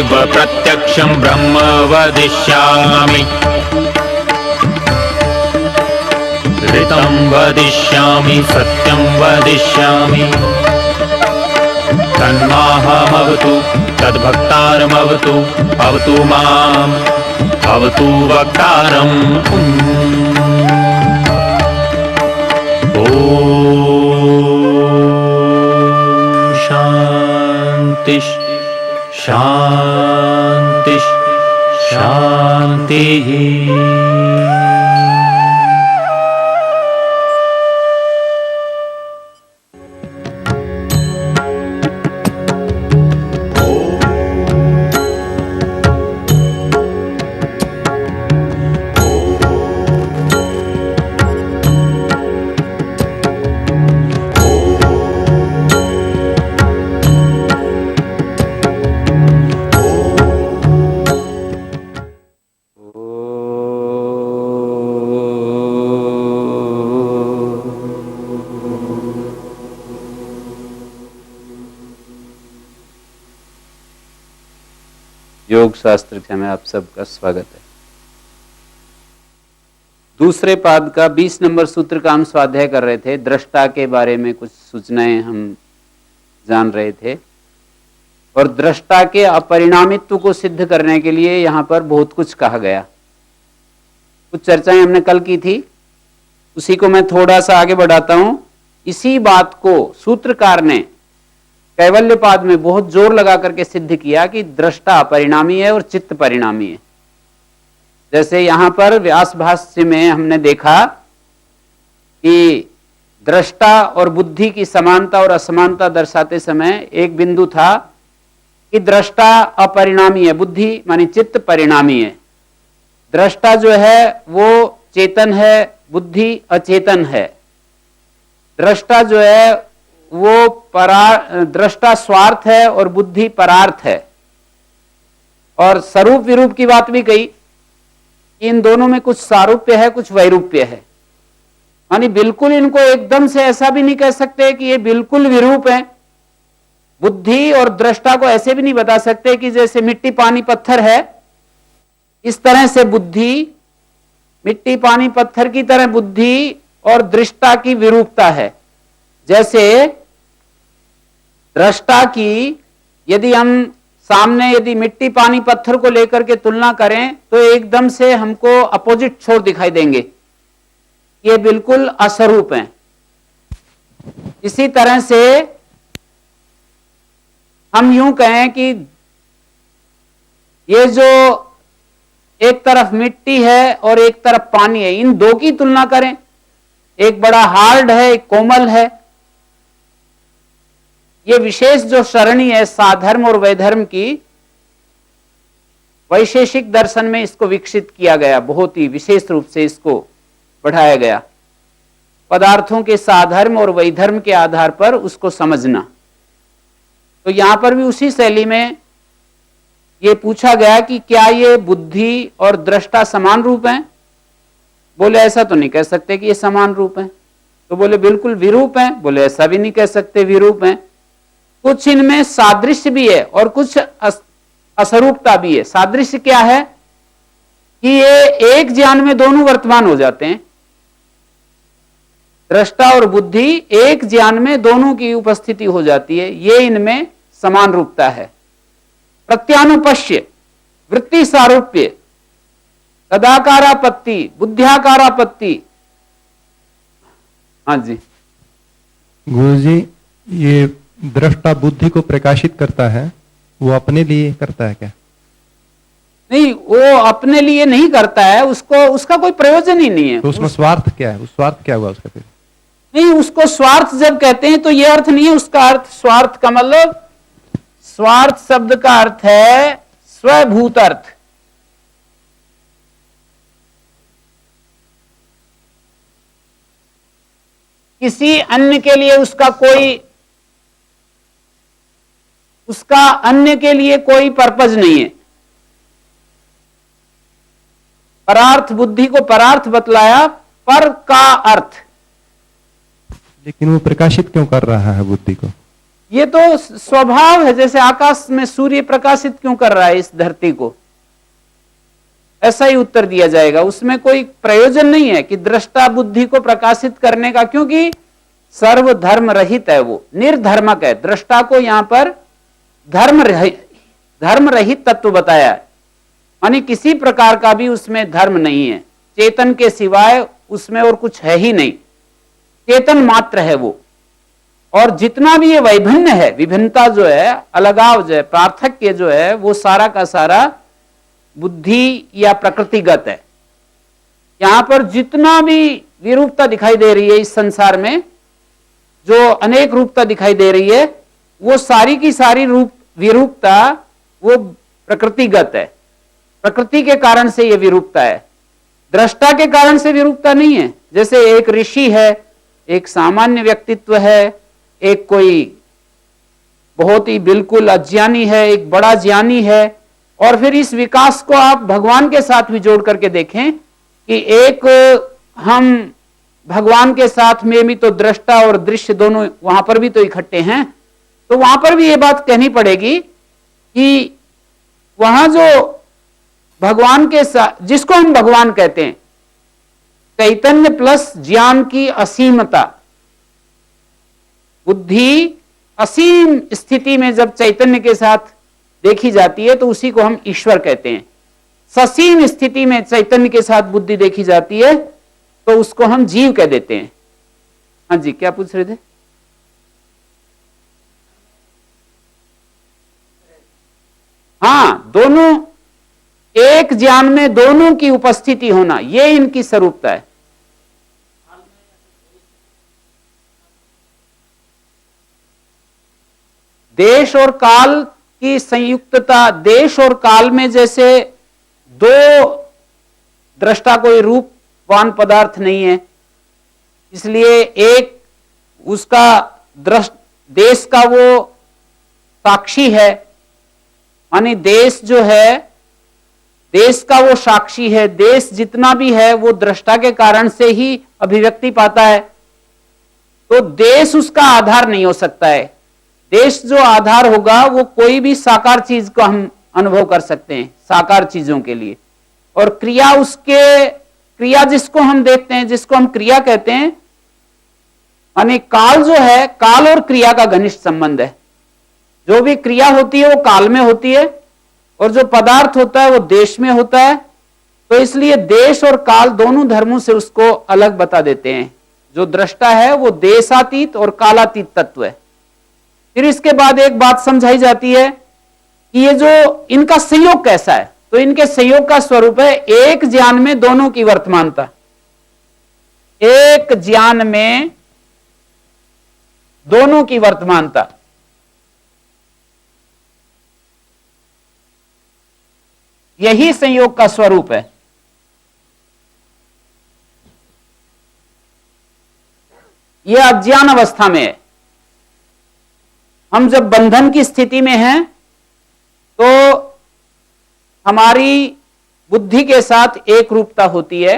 तथैव प्रत्यक्षं ब्रह्म वदिष्यामि ऋतं वदिष्यामि सत्यं वदिष्यामि तन्माहमवतु तद्भक्तारमवतु अवतु माम् अवतु वक्तारम् ॐ शान्ति शान्ति शान्तिः। योग शास्त्र में आप सबका स्वागत है। दूसरे पाद का 20 नंबर सूत्र का हम स्वाध्याय कर रहे थे। दृष्टा के बारे में कुछ सूचनाएं हम जान रहे थे और दृष्टा के अपरिणामित्व को सिद्ध करने के लिए यहां पर बहुत कुछ कहा गया। कुछ चर्चाएं हमने कल की थी, उसी को मैं थोड़ा सा आगे बढ़ाता हूं। इसी बात को सूत्रकार ने कैवल्य पाद में बहुत जोर लगा करके सिद्ध किया कि दृष्टा अपरिणामी है और चित्त परिणामी है। जैसे यहां पर व्यास भाष्य में हमने देखा कि दृष्टा और बुद्धि की समानता और असमानता दर्शाते समय एक बिंदु था कि दृष्टा अपरिणामी है, बुद्धि मानी चित्त परिणामी है। दृष्टा जो है वो चेतन है, बुद्धि अचेतन है। दृष्टा जो है वो दृष्टा स्वार्थ है और बुद्धि परार्थ है। और स्वरूप विरूप की बात भी कही कि इन दोनों में कुछ सारूप्य है, कुछ वैरूप्य है। मानी बिल्कुल इनको एकदम से ऐसा भी नहीं कह सकते कि ये बिल्कुल विरूप है। बुद्धि और दृष्टा को ऐसे भी नहीं बता सकते कि जैसे मिट्टी पानी पत्थर है, इस तरह से बुद्धि मिट्टी पानी पत्थर की तरह बुद्धि और दृष्टा की विरूपता है। जैसे दृष्टा की यदि हम सामने यदि मिट्टी पानी पत्थर को लेकर के तुलना करें तो एकदम से हमको अपोजिट छोर दिखाई देंगे, ये बिल्कुल अस्वरूप हैं। इसी तरह से हम यूं कहें कि ये जो एक तरफ मिट्टी है और एक तरफ पानी है, इन दो की तुलना करें, एक बड़ा हार्ड है, एक कोमल है। ये विशेष जो सरणी है साधर्म और वैधर्म की, वैशेषिक दर्शन में इसको विकसित किया गया, बहुत ही विशेष रूप से इसको बढ़ाया गया। पदार्थों के साधर्म और वैधर्म के आधार पर उसको समझना। तो यहां पर भी उसी शैली में ये पूछा गया कि क्या ये बुद्धि और दृष्टा समान रूप हैं? बोले ऐसा तो नहीं कह सकते कि ये समान रूप हैं। तो बोले बिल्कुल विरूप हैं? बोले ऐसा भी नहीं कह सकते विरूप हैं। कुछ इनमें सादृश्य भी है और कुछ असरूपता भी है। सादृश्य क्या है कि ये एक ज्ञान में दोनों वर्तमान हो जाते हैं। दृष्टा और बुद्धि एक ज्ञान में दोनों की उपस्थिति हो जाती है, ये इनमें समान रूपता है। प्रत्यानुपश्य वृत्ति सारूप्य तदाकारापत्ति बुद्ध्याकारापत्ति। हाँ जी गुरु जी, ये दृष्टा बुद्धि को प्रकाशित करता है, वो अपने लिए करता है क्या? नहीं, वो अपने लिए नहीं करता है, उसको उसका कोई प्रयोजन ही नहीं है। तो उसमें स्वार्थ क्या है? उस स्वार्थ क्या हुआ उसका फिर? नहीं, उसको स्वार्थ जब कहते हैं तो ये अर्थ नहीं है उसका अर्थ। स्वार्थ का मतलब, स्वार्थ शब्द का अर्थ है स्वभूत अर्थ। किसी अन्य के लिए उसका अन्य के लिए कोई पर्पज नहीं है। परार्थ बुद्धि को परार्थ बतलाया, पर का अर्थ। लेकिन वो प्रकाशित क्यों कर रहा है बुद्धि को? ये तो स्वभाव है, जैसे आकाश में सूर्य प्रकाशित क्यों कर रहा है इस धरती को, ऐसा ही उत्तर दिया जाएगा। उसमें कोई प्रयोजन नहीं है कि दृष्टा बुद्धि को प्रकाशित करने का, क्योंकि सर्वधर्म रहित है, वो निर्धर्मक है। दृष्टा को यहां पर धर्म रहित तत्व बताया है, यानी किसी प्रकार का भी उसमें धर्म नहीं है, चेतन के सिवाय उसमें और कुछ है ही नहीं, चेतन मात्र है वो। और जितना भी ये वैभिन्न है, विभिन्नता जो है, अलगाव जो है, पार्थक्य जो है, वो सारा का सारा बुद्धि या प्रकृतिगत है। यहां पर जितना भी विरूपता दिखाई दे रही है इस संसार में, जो अनेक रूपता दिखाई दे रही है, वो सारी की सारी विरूपता वो प्रकृतिगत है, प्रकृति के कारण से ये विरूपता है, दृष्टा के कारण से विरूपता नहीं है। जैसे एक ऋषि है, एक सामान्य व्यक्तित्व है, एक कोई बहुत ही बिल्कुल अज्ञानी है, एक बड़ा ज्ञानी है, और फिर इस विकास को आप भगवान के साथ भी जोड़ करके देखें कि एक हम भगवान के साथ में भी तो दृष्टा और दृश्य दोनों वहां पर भी तो इकट्ठे हैं, तो वहां पर भी ये बात कहनी पड़ेगी कि वहां जो भगवान के साथ, जिसको हम भगवान कहते हैं, चैतन्य प्लस ज्ञान की असीमता, बुद्धि असीम स्थिति में जब चैतन्य के साथ देखी जाती है तो उसी को हम ईश्वर कहते हैं। ससीम स्थिति में चैतन्य के साथ बुद्धि देखी जाती है तो उसको हम जीव कह देते हैं। हाँ जी, क्या पूछ रहे थे? हाँ, दोनों एक ज्ञान में दोनों की उपस्थिति होना, ये इनकी स्वरूपता है। देश और काल की संयुक्तता, देश और काल में जैसे दो दृष्टा कोई रूपवान पदार्थ नहीं है, इसलिए एक उसका देश का वो साक्षी है, मानी देश जो है, देश का वो साक्षी है, देश जितना भी है वो दृष्टा के कारण से ही अभिव्यक्ति पाता है, तो देश उसका आधार नहीं हो सकता है। देश जो आधार होगा वो कोई भी साकार चीज को हम अनुभव कर सकते हैं, साकार चीजों के लिए, और क्रिया उसके, क्रिया जिसको हम देखते हैं, जिसको हम क्रिया कहते हैं, यानी काल जो है, काल और क्रिया का घनिष्ठ संबंध है। जो भी क्रिया होती है वो काल में होती है और जो पदार्थ होता है वो देश में होता है, तो इसलिए देश और काल दोनों धर्मों से उसको अलग बता देते हैं। जो दृष्टा है वो देशातीत और कालातीत तत्व है। फिर इसके बाद एक बात समझाई जाती है कि ये जो इनका संयोग कैसा है, तो इनके संयोग का स्वरूप है एक ज्ञान में दोनों की वर्तमानता, एक ज्ञान में दोनों की वर्तमानता। यही संयोग का स्वरूप है। यह अज्ञान अवस्था में है। हम जब बंधन की स्थिति में हैं तो हमारी बुद्धि के साथ एक रूपता होती है।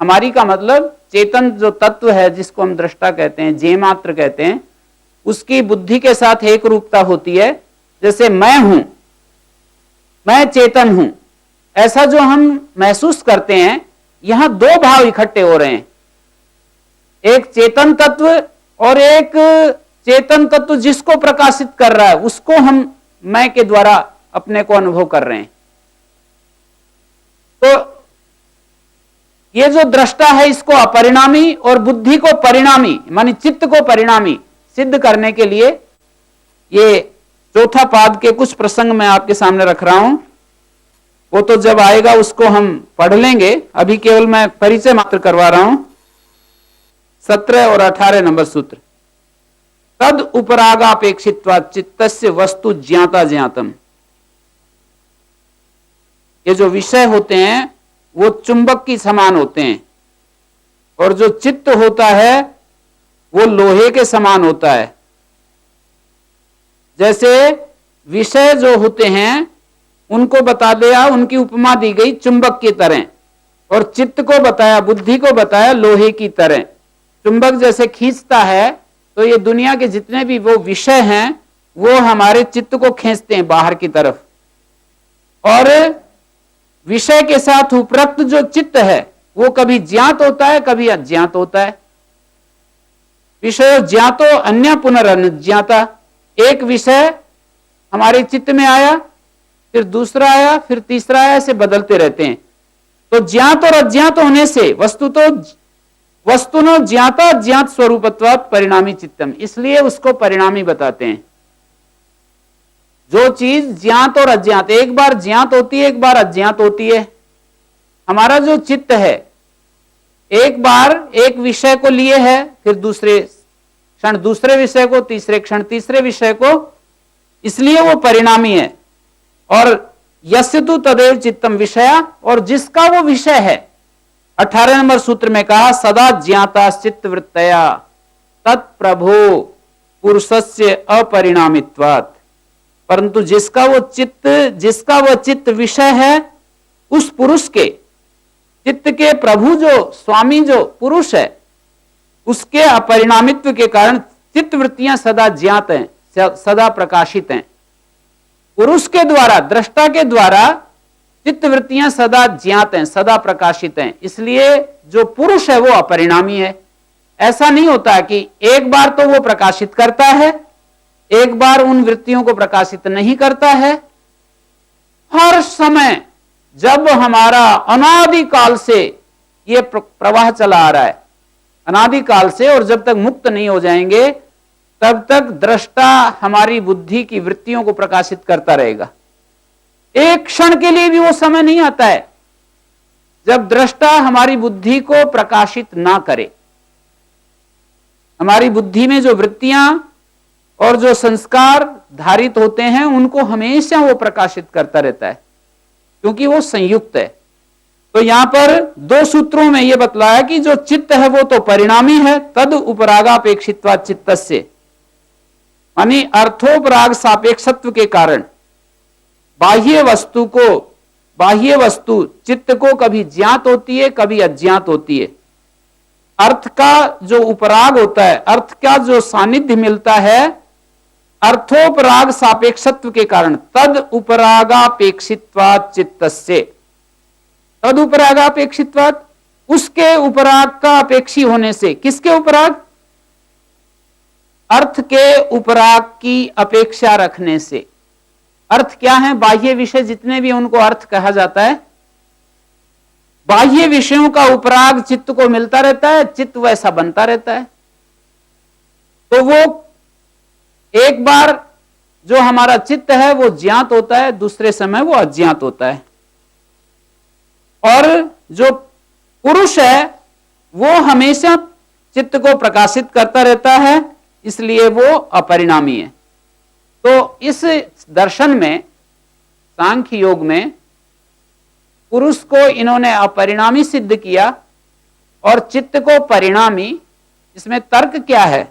हमारी का मतलब चेतन जो तत्व है जिसको हम दृष्टा कहते हैं, जे मात्र कहते हैं, उसकी बुद्धि के साथ एक रूपता होती है। जैसे मैं हूं, मैं चेतन हूं, ऐसा जो हम महसूस करते हैं, यहां दो भाव इकट्ठे हो रहे हैं, एक चेतन तत्व और एक चेतन तत्व जिसको प्रकाशित कर रहा है, उसको हम मैं के द्वारा अपने को अनुभव कर रहे हैं। तो ये जो दृष्टा है इसको अपरिणामी और बुद्धि को परिणामी मानी चित्त को परिणामी सिद्ध करने के लिए ये चौथा पाद के कुछ प्रसंग मैं आपके सामने रख रहा हूं। वो तो जब आएगा उसको हम पढ़ लेंगे, अभी केवल मैं परिचय मात्र करवा रहा हूं। 17 और 18 नंबर सूत्र। तद उपरागापेक्षित्वा चित्तस्य वस्तु ज्ञाता ज्ञातम। ये जो विषय होते हैं वो चुंबक की समान होते हैं और जो चित्त होता है वो लोहे के समान होता है। जैसे विषय जो होते हैं उनको बता दिया, उनकी उपमा दी गई चुंबक की तरह, और चित्त को बताया, बुद्धि को बताया लोहे की तरह। चुंबक जैसे खींचता है तो ये दुनिया के जितने भी वो विषय हैं वो हमारे चित्त को खींचते हैं बाहर की तरफ, और विषय के साथ उपरक्त जो चित्त है वो कभी ज्ञात होता है, कभी अज्ञात होता है। विषय ज्ञातो अन्य पुनरनुज्ञाता। एक विषय हमारे चित्त में आया, फिर दूसरा आया, फिर तीसरा आया, ऐसे बदलते रहते हैं। तो ज्ञात और अज्ञात होने से वस्तुनो ज्ञाता ज्ञात स्वरूपत्वात् परिणामी चित्तम, इसलिए उसको परिणामी बताते हैं। जो चीज ज्ञात और अज्ञात, एक बार ज्ञात होती है, एक बार अज्ञात होती है। हमारा जो चित्त है एक बार एक विषय को लिए है, फिर दूसरे क्षण दूसरे विषय को, तीसरे क्षण तीसरे विषय को, इसलिए वो परिणामी है। और यस्य तु तदेव चित्तम विषया, और जिसका वो विषय है, 18 नंबर सूत्र में कहा सदा ज्ञाता चित्त वृत्तया तत्प्रभो पुरुषस्य अपरिणामित्वात्। परंतु जिसका वो चित्त विषय है, उस पुरुष के चित्त के प्रभु जो स्वामी जो पुरुष है, उसके अपरिणामित्व के कारण चित्त वृत्तियां सदा ज्ञात हैं, सदा प्रकाशित हैं। पुरुष के द्वारा, दृष्टा के द्वारा चित्त वृत्तियां सदा ज्ञात हैं, सदा प्रकाशित हैं। इसलिए जो पुरुष है वो अपरिणामी है। ऐसा नहीं होता कि एक बार तो वो प्रकाशित करता है, एक बार उन वृत्तियों को प्रकाशित नहीं करता है। हर समय जब हमारा अनादिकाल से ये प्रवाह चला आ रहा है, अनादिकाल से, और जब तक मुक्त नहीं हो जाएंगे तब तक दृष्टा हमारी बुद्धि की वृत्तियों को प्रकाशित करता रहेगा। एक क्षण के लिए भी वो समय नहीं आता है जब दृष्टा हमारी बुद्धि को प्रकाशित ना करे। हमारी बुद्धि में जो वृत्तियां और जो संस्कार धारित होते हैं उनको हमेशा वो प्रकाशित करता रहता है, क्योंकि वो संयुक्त है। तो यहां पर दो सूत्रों में यह बतलाया कि जो चित्त है वो तो परिणामी है, तद उपरागापेक्षित्वात् चित्तस्य, यानी अर्थोपराग सापेक्षत्व के कारण बाह्य वस्तु चित्त को कभी ज्ञात होती है, कभी अज्ञात होती है। अर्थ का जो उपराग होता है, अर्थ का जो सानिध्य मिलता है, अर्थोपराग सापेक्षत्व के कारण तद उपरागापेक्षित्वात् चित्तस्य, तद उपरागापेक्षित्वात्, उसके उपराग का अपेक्षी होने से। किसके उपराग? अर्थ के उपराग की अपेक्षा रखने से। अर्थ क्या है? बाह्य विषय जितने भी उनको अर्थ कहा जाता है। बाह्य विषयों का उपराग चित्त को मिलता रहता है, चित्त वैसा बनता रहता है। तो वो एक बार जो हमारा चित्त है वो ज्ञात होता है, दूसरे समय वो अज्ञात होता है। और जो पुरुष है वो हमेशा चित्त को प्रकाशित करता रहता है, इसलिए वो अपरिणामी है। तो इस दर्शन में, सांख्य योग में, पुरुष को इन्होंने अपरिणामी सिद्ध किया और चित्त को परिणामी। इसमें तर्क क्या है?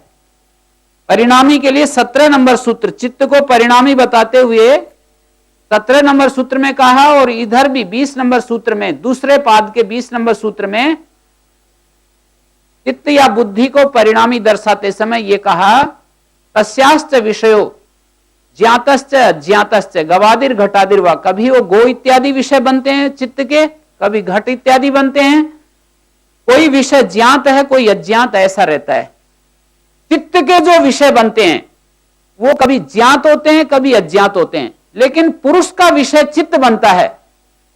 परिणामी के लिए 17 नंबर सूत्र, चित्त को परिणामी बताते हुए 17 नंबर सूत्र में कहा, और इधर भी 20 नंबर सूत्र में, दूसरे पाद के 20 नंबर सूत्र में चित्त या बुद्धि को परिणामी दर्शाते समय यह कहा, तस्याश्च विषयो ज्ञातश्च अज्ञातश्च गवादिर घटादिर वा। कभी वो गो इत्यादि विषय बनते हैं चित्त के, कभी घट इत्यादि बनते हैं। कोई विषय ज्ञात है, कोई अज्ञात, ऐसा रहता है। चित्त के जो विषय बनते हैं वो कभी ज्ञात होते हैं, कभी अज्ञात होते हैं। लेकिन पुरुष का विषय चित्त बनता है,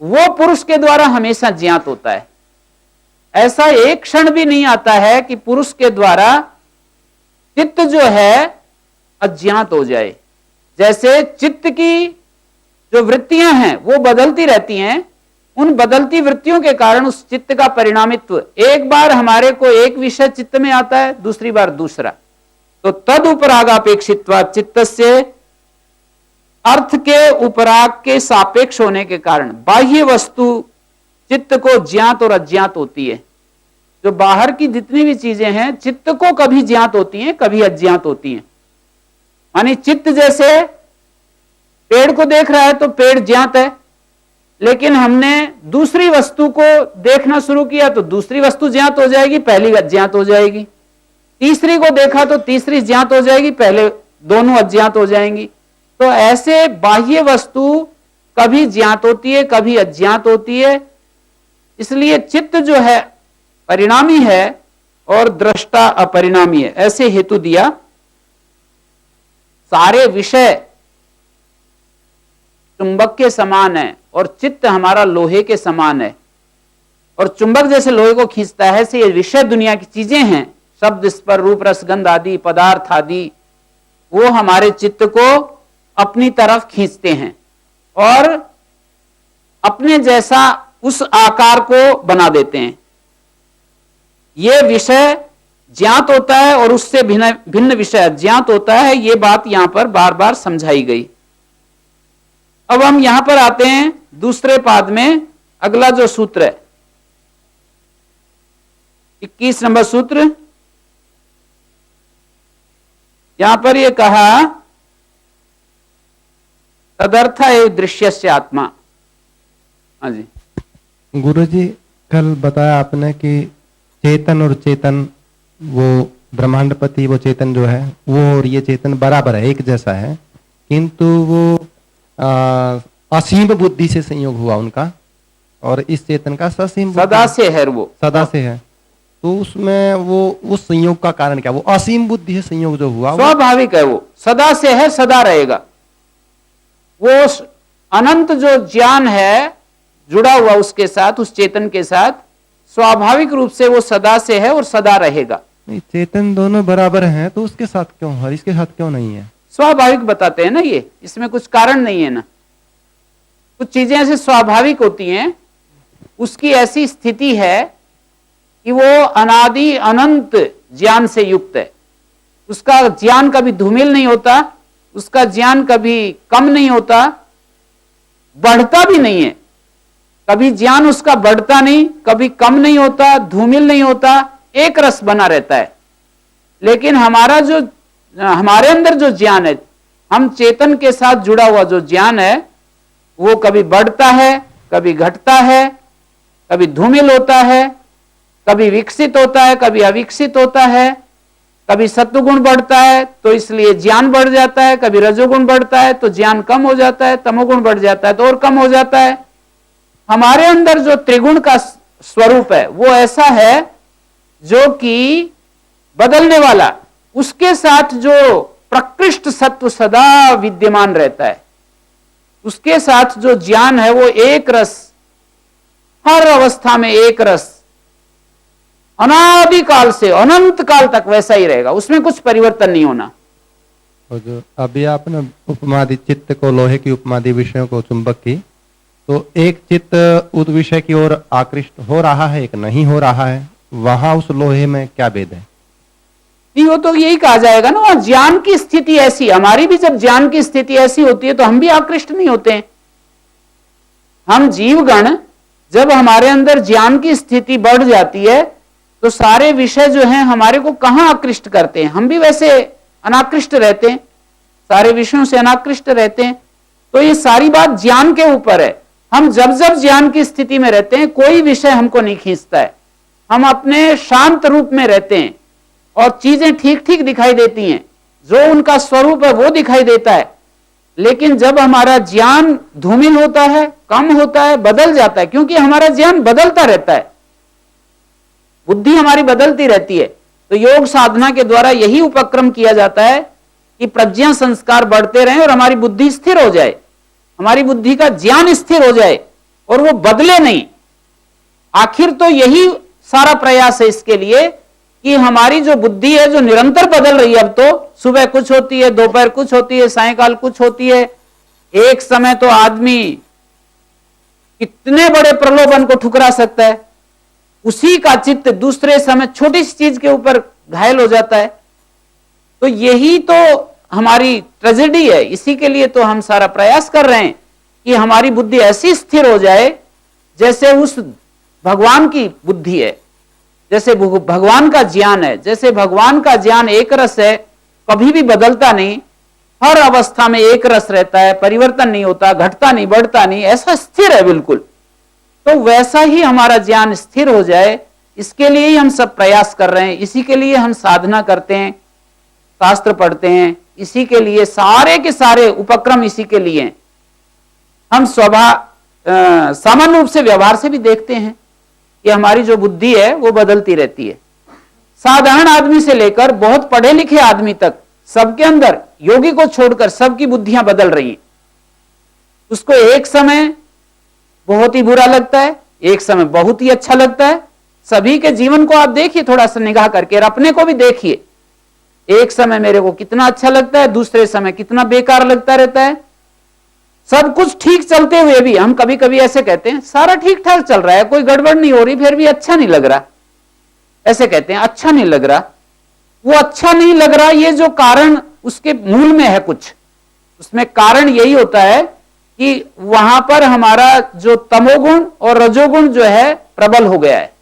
वो पुरुष के द्वारा हमेशा ज्ञात होता है। ऐसा एक क्षण भी नहीं आता है कि पुरुष के द्वारा चित्त जो है अज्ञात हो जाए। जैसे चित्त की जो वृत्तियां हैं वो बदलती रहती हैं, उन बदलती वृत्तियों के कारण उस चित्त का परिणामित्व, एक बार हमारे को एक विषय चित्त में आता है, दूसरी बार दूसरा। तो तद उपरागापेक्षित्वात् चित्तस्य, अर्थ के उपराग के सापेक्ष होने के कारण बाह्य वस्तु चित्त को ज्ञात और अज्ञात होती है। जो बाहर की जितनी भी चीजें हैं चित्त को कभी ज्ञात होती हैं, कभी अज्ञात होती हैं। मानी चित्त जैसे पेड़ को देख रहा है तो पेड़ ज्ञात है, लेकिन हमने दूसरी वस्तु को देखना शुरू किया तो दूसरी वस्तु ज्ञात हो जाएगी, पहली अज्ञात हो जाएगी। तीसरी को देखा तो तीसरी ज्ञात हो जाएगी, दोनों अज्ञात हो जाएंगी। तो ऐसे बाह्य वस्तु कभी ज्ञात होती है, कभी अज्ञात होती है। इसलिए चित्त जो है परिणामी है और दृष्टा अपरिणामी है, ऐसे हेतु दिया। सारे विषय चुंबक के समान है और चित्त हमारा लोहे के समान है, और चुंबक जैसे लोहे को खींचता है, ऐसे ये विषय दुनिया की चीजें हैं, शब्द स्पर्श रूप रस गंध आदि पदार्थ आदि, वो हमारे चित्त को अपनी तरफ खींचते हैं और अपने जैसा उस आकार को बना देते हैं। ये विषय ज्ञात होता है और उससे भिन्न भिन्न विषय अज्ञात होता है। ये बात यहां पर बार बार समझाई गई। अब हम यहां पर आते हैं दूसरे पाद में, अगला जो सूत्र है 21 नंबर सूत्र। यहां पर यह कहा तदर्थ एवं दृश्यस्य आत्मा। हाँ जी गुरुजी, कल बताया आपने कि चेतन और चेतन, वो ब्रह्मांडपति वो चेतन जो है वो और ये चेतन बराबर है, एक जैसा है, किंतु वो असीम बुद्धि से संयोग हुआ उनका, और इस चेतन का ससीम सदा से है, वो सदा से है। तो उसमें वो उस संयोग का कारण क्या? वो असीम बुद्धि से संयोग जो हुआ स्वाभाविक है, वो सदा से है, सदा रहेगा। वो अनंत जो ज्ञान है जुड़ा हुआ उसके साथ, उस चेतन के साथ, स्वाभाविक रूप से वो सदा से है और सदा रहेगा। नहीं, चेतन दोनों बराबर हैं, तो उसके साथ क्यों और इसके साथ क्यों नहीं है? स्वाभाविक बताते हैं ना, ये इसमें कुछ कारण नहीं है ना। कुछ चीजें ऐसे स्वाभाविक होती हैं, उसकी ऐसी स्थिति है कि वो अनादि अनंत ज्ञान से युक्त है। उसका ज्ञान कभी धूमिल नहीं होता, उसका ज्ञान कभी कम नहीं होता, बढ़ता भी नहीं है। कभी ज्ञान उसका बढ़ता नहीं, कभी कम नहीं होता, धूमिल नहीं होता, एक रस बना रहता है। लेकिन हमारे अंदर जो ज्ञान है, हम चेतन के साथ जुड़ा हुआ जो ज्ञान है, वो कभी बढ़ता है, कभी घटता है, कभी धूमिल होता है, कभी विकसित होता है, कभी अविकसित होता है, कभी सत्वगुण बढ़ता है तो इसलिए ज्ञान बढ़ जाता है, कभी रजोगुण बढ़ता है तो ज्ञान कम हो जाता है, तमोगुण बढ़ जाता है तो और कम हो जाता है। हमारे अंदर जो त्रिगुण का स्वरूप है वो ऐसा है जो कि बदलने वाला, उसके साथ जो प्रकृष्ट सत्व सदा विद्यमान रहता है, उसके साथ जो ज्ञान है वो एक रस, हर अवस्था में एक रस, अनादि काल से अनंत काल तक वैसा ही रहेगा, उसमें कुछ परिवर्तन नहीं होना। और जो अभी आपने उपमा दी चित्त को, लोहे की उपमा दी विषयों को चुंबक की, तो एक चित्त उस विषय की ओर आकृष्ट हो रहा है, एक नहीं हो रहा है, वहां उस लोहे में क्या भेद है? नहीं, वो तो यही कहा जाएगा ना, वहां ज्ञान की स्थिति ऐसी, हमारी भी जब ज्ञान की स्थिति ऐसी होती है तो हम भी आकृष्ट नहीं होते हैं। हम जीवगण जब हमारे अंदर ज्ञान की स्थिति बढ़ जाती है तो सारे विषय जो हैं हमारे को कहां आकृष्ट करते हैं, हम भी वैसे अनाकृष्ट रहते हैं, सारे विषयों से अनाकृष्ट रहते हैं। तो ये सारी बात ज्ञान के ऊपर है। हम जब जब ज्ञान की स्थिति में रहते हैं कोई विषय हमको नहीं खींचता है, हम अपने शांत रूप में रहते हैं और चीजें ठीक ठीक दिखाई देती हैं, जो उनका स्वरूप है वो दिखाई देता है। लेकिन जब हमारा ज्ञान धूमिल होता है, कम होता है, बदल जाता है, क्योंकि हमारा ज्ञान बदलता रहता है, बुद्धि हमारी बदलती रहती है। तो योग साधना के द्वारा यही उपक्रम किया जाता है कि प्रज्ञा संस्कार बढ़ते रहें और हमारी बुद्धि स्थिर हो जाए, हमारी बुद्धि का ज्ञान स्थिर हो जाए और वो बदले नहीं। आखिर तो यही सारा प्रयास है इसके लिए कि हमारी जो बुद्धि है जो निरंतर बदल रही है, अब तो सुबह कुछ होती है, दोपहर कुछ होती है, सायंकाल कुछ होती है। एक समय तो आदमी कितने बड़े प्रलोभन को ठुकरा सकता है, उसी का चित्त दूसरे समय छोटी सी चीज के ऊपर घायल हो जाता है। तो यही तो हमारी ट्रेजेडी है, इसी के लिए तो हम सारा प्रयास कर रहे हैं कि हमारी बुद्धि ऐसी स्थिर हो जाए जैसे उस भगवान की बुद्धि है, जैसे भगवान का ज्ञान है। जैसे भगवान का ज्ञान एक रस है, कभी भी बदलता नहीं, हर अवस्था में एक रस रहता है, परिवर्तन नहीं होता, घटता नहीं, बढ़ता नहीं, ऐसा स्थिर है बिल्कुल। तो वैसा ही हमारा ज्ञान स्थिर हो जाए, इसके लिए ही हम सब प्रयास कर रहे हैं, इसी के लिए हम साधना करते हैं, शास्त्र पढ़ते हैं, इसी के लिए, सारे के सारे उपक्रम इसी के लिए हैं। हम सामान्य रूप से व्यवहार से भी देखते हैं कि हमारी जो बुद्धि है वो बदलती रहती है। साधारण आदमी से लेकर बहुत पढ़े लिखे आदमी तक, सबके अंदर, योगी को छोड़कर सबकी बुद्धियां बदल रही हैं। उसको एक समय बहुत ही बुरा लगता है, एक समय बहुत ही अच्छा लगता है। सभी के जीवन को आप देखिए थोड़ा सा निगाह करके, और अपने को भी देखिए। एक समय मेरे को कितना अच्छा लगता है, दूसरे समय कितना बेकार लगता रहता है। सब कुछ ठीक चलते हुए भी हम कभी कभी ऐसे कहते हैं सारा ठीक ठाक चल रहा है, कोई गड़बड़ नहीं हो रही, फिर भी अच्छा नहीं लग रहा। ऐसे कहते हैं अच्छा नहीं लग रहा। वो अच्छा नहीं लग रहा, ये जो कारण उसके मूल में है कुछ, उसमें कारण यही होता है कि वहां पर हमारा जो तमोगुण और रजोगुण जो है प्रबल हो गया है।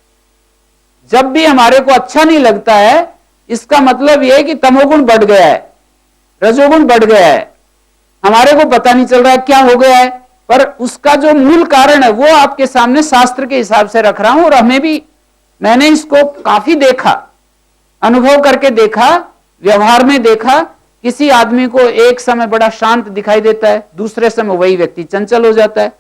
जब भी हमारे को अच्छा नहीं लगता है, इसका मतलब यह है कि तमोगुण बढ़ गया है, रजोगुण बढ़ गया है। हमारे को पता नहीं चल रहा है क्या हो गया है, पर उसका जो मूल कारण है वो आपके सामने शास्त्र के हिसाब से रख रहा हूं। और हमें भी, मैंने इसको काफी देखा, अनुभव करके देखा, व्यवहार में देखा। किसी आदमी को एक समय बड़ा शांत दिखाई देता है, दूसरे समय वही व्यक्ति चंचल हो जाता है।